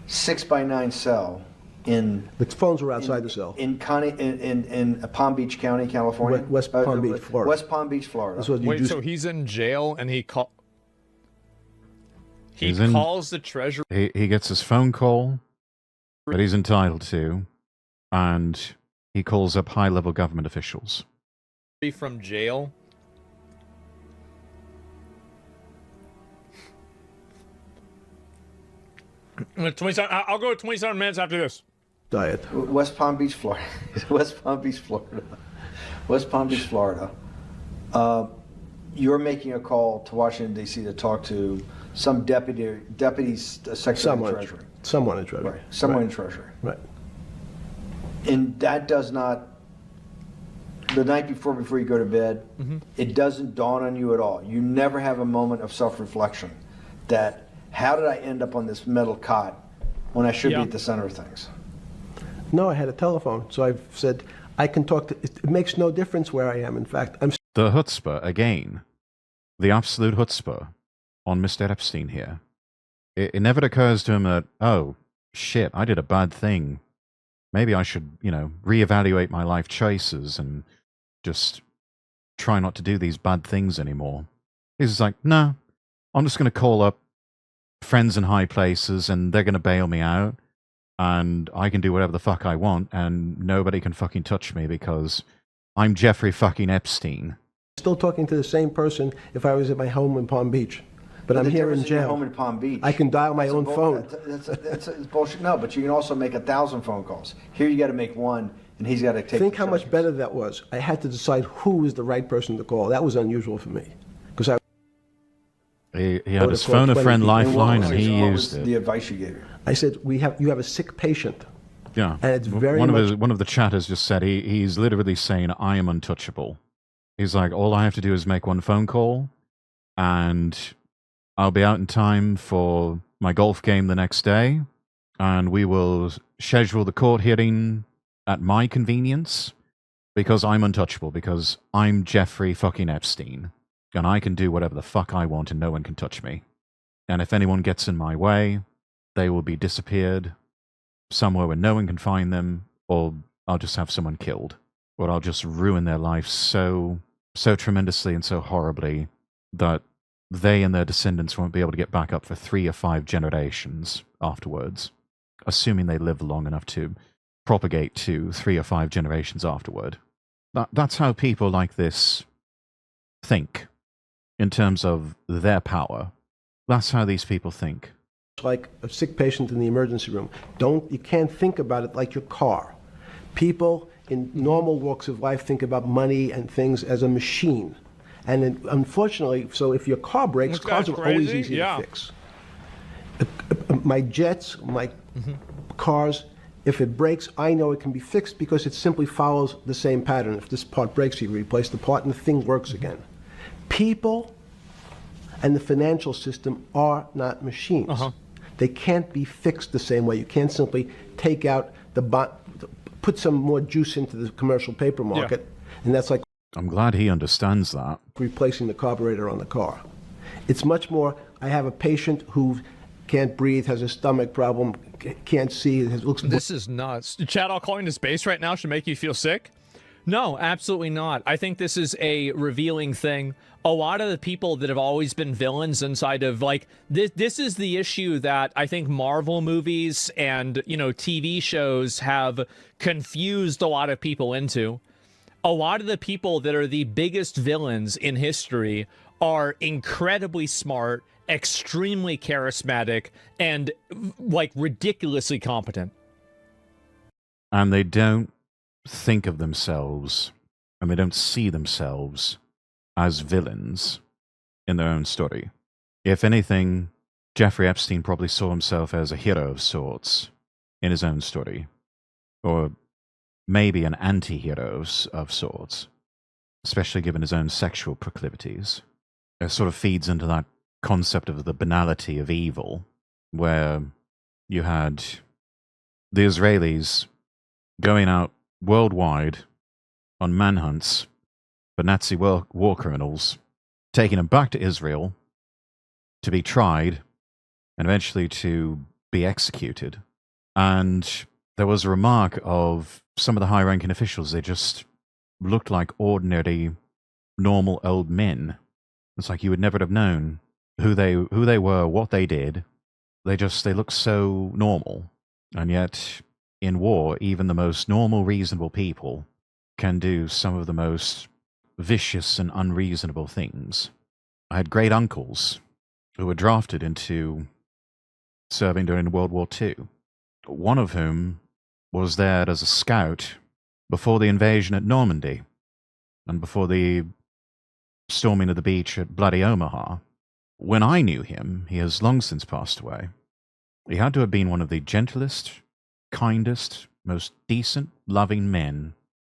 6x9 cell in... The phones were outside the cell. In Palm Beach County, California? West Palm Beach, Florida. West Palm Beach, Florida. Wait, so he's in jail and he calls the Treasury... He gets his phone call that he's entitled to, and he calls up high-level government officials. From jail? I'll go 27 minutes after this. Diet. West Palm Beach, Florida. West Palm Beach, Florida. West Palm Beach, Florida. You're making a call to Washington, D.C. to talk to some deputy secretary of Treasury. Someone in Treasury. Right. Someone in Treasury. Right. And that does not, the night before you go to bed, it doesn't dawn on you at all. You never have a moment of self-reflection that, how did I end up on this metal cot when I should be at the center of things? No, I had a telephone, so I've said, I can talk to, it makes no difference where I am. In fact, I'm... The chutzpah, again. The absolute chutzpah on Mr. Epstein here. It never occurs to him that, oh, shit, I did a bad thing. Maybe I should, reevaluate my life choices and just try not to do these bad things anymore. He's just like, no, I'm just going to call up friends in high places and they're going to bail me out and I can do whatever the fuck I want and nobody can fucking touch me because I'm Jeffrey fucking Epstein. Still talking to the same person if I was at my home in Palm Beach. But I'm here in jail. Home in Palm Beach. I can dial my own phone. That's bullshit. No, but you can also make 1,000 phone calls. Here you got to make one, and he's got to take. Think how much better that was. I had to decide who was the right person to call. That was unusual for me, because he had his phone a friend lifeline, and he used it. The advice you gave him. I said, you have a sick patient. Yeah, and it's very one of the chatters just said he's literally saying I am untouchable. He's like, all I have to do is make one phone call, and I'll be out in time for my golf game the next day, and we will schedule the court hearing at my convenience because I'm untouchable, because I'm Jeffrey fucking Epstein, and I can do whatever the fuck I want and no one can touch me. And if anyone gets in my way, they will be disappeared somewhere where no one can find them, or I'll just have someone killed, or I'll just ruin their life so tremendously and so horribly that they and their descendants won't be able to get back up for 3 or 5 generations afterwards, assuming they live long enough to propagate to 3 or 5 generations afterward. That's how people like this think in terms of their power. That's how these people think. Like a sick patient in the emergency room. You can't think about it like your car. People in normal walks of life think about money and things as a machine. And unfortunately, so if your car breaks, cars are always easy to fix. My jets, my cars, if it breaks, I know it can be fixed because it simply follows the same pattern. If this part breaks, you replace the part and the thing works again. People and the financial system are not machines. They can't be fixed the same way. You can't simply take out put some more juice into the commercial paper market, and that's like... I'm glad he understands that. Replacing the carburetor on the car. It's much more, I have a patient who can't breathe, has a stomach problem, can't see, looks... This is nuts. Chad, I'll call into space right now should make you feel sick? No, absolutely not. I think this is a revealing thing. A lot of the people that have always been villains inside of, like, this is the issue that I think Marvel movies and, TV shows have confused a lot of people into. A lot of the people that are the biggest villains in history are incredibly smart, extremely charismatic, and, like, ridiculously competent. And they don't think of themselves, and they don't see themselves as villains in their own story. If anything, Jeffrey Epstein probably saw himself as a hero of sorts in his own story, or maybe an anti-hero of sorts, especially given his own sexual proclivities. It sort of feeds into that concept of the banality of evil, where you had the Israelis going out worldwide on manhunts for Nazi war criminals, taking them back to Israel to be tried and eventually to be executed. And there was a remark of some of the high-ranking officials, they just looked like ordinary, normal old men. It's like you would never have known who they were, what they did. They looked so normal. And yet, in war, even the most normal, reasonable people can do some of the most vicious and unreasonable things. I had great uncles who were drafted into serving during World War II, one of whom was there as a scout before the invasion at Normandy and before the storming of the beach at bloody Omaha. When I knew him, he has long since passed away. He had to have been one of the gentlest, kindest, most decent, loving men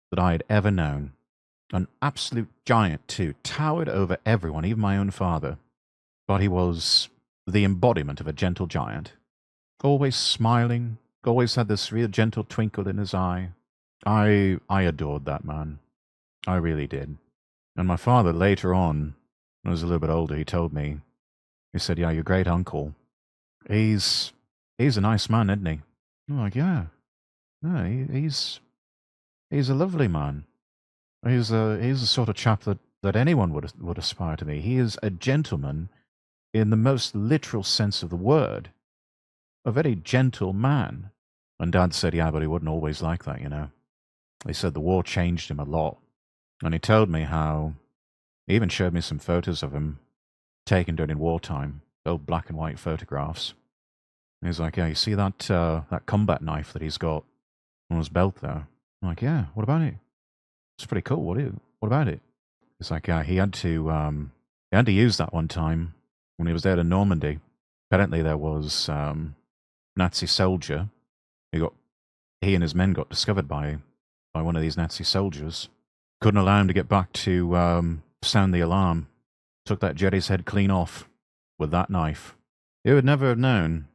that I had ever known. An absolute giant, too, towered over everyone, even my own father. But he was the embodiment of a gentle giant. Always smiling, always had this real gentle twinkle in his eye. I adored that man. I really did. And my father, later on, when I was a little bit older, he told me, he said, yeah, your great uncle, he's a nice man, isn't he? I'm like, yeah. No, he's a lovely man. He's the sort of chap that anyone would aspire to be. He is a gentleman in the most literal sense of the word. A very gentle man. And Dad said, yeah, but he wasn't always like that, you know. He said the war changed him a lot. And he told me how, he even showed me some photos of him taken during wartime, old black and white photographs. And he's like, yeah, you see that combat knife that he's got on his belt there? I'm like, yeah, what about it? It's pretty cool. What about it? It's like, yeah, he had to use that one time when he was there in Normandy. Apparently there was Nazi soldier he and his men got discovered by one of these Nazi soldiers. Couldn't allow him to get back to sound the alarm. Took that Jerry's head clean off with that knife. You would never have known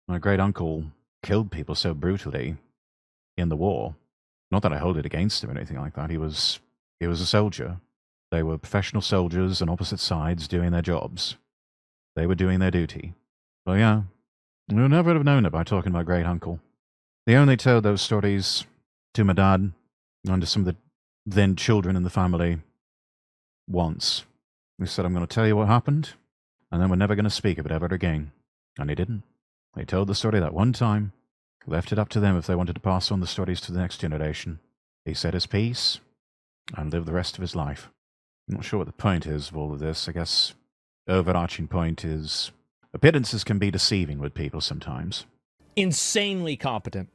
my great uncle killed people so brutally in the war. Not that I hold it against him or anything like that. He was a soldier. They were professional soldiers on opposite sides doing their jobs. They were doing their duty. But yeah, we would never have known it by talking to my great uncle. They only told those stories to my dad and to some of the then children in the family once. He said, I'm going to tell you what happened, and then we're never going to speak of it ever again. And he didn't. He told the story that one time, left it up to them if they wanted to pass on the stories to the next generation. He said his piece, and lived the rest of his life. I'm not sure what the point is of all of this. I guess overarching point is appearances can be deceiving with people sometimes. Insanely competent.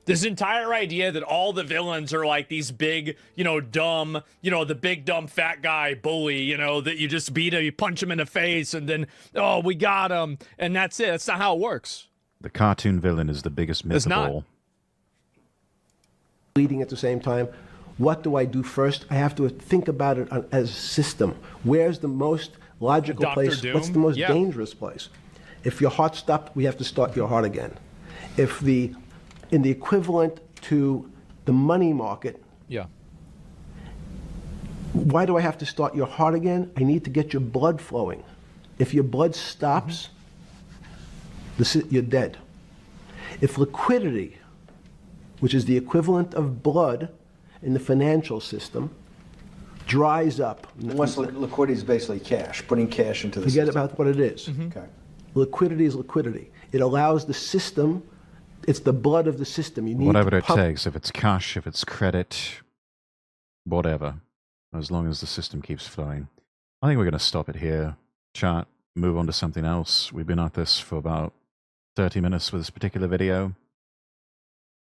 This entire idea that all the villains are like these big, dumb, the big dumb fat guy bully, that you just beat him, you punch him in the face, and then, oh, we got him, and that's it. That's not how it works. The cartoon villain is the biggest myth of all. Leading at the same time. What do I do first? I have to think about it as a system. Where's the most logical Dr. place? Doom? What's the most dangerous place? If your heart stopped, we have to start your heart again. In the equivalent to the money market, why do I have to start your heart again? I need to get your blood flowing. If your blood stops, you're dead. If liquidity, which is the equivalent of blood in the financial system, dries up. Once liquidity is basically cash, putting cash into the system. system. Forget about what it is. Okay. Liquidity is liquidity. It allows the system, it's the blood of the system. You need whatever it takes, if it's cash, if it's credit, whatever, as long as the system keeps flowing. I think we're going to stop it here, chat, move on to something else. We've been at this for about 30 minutes with this particular video.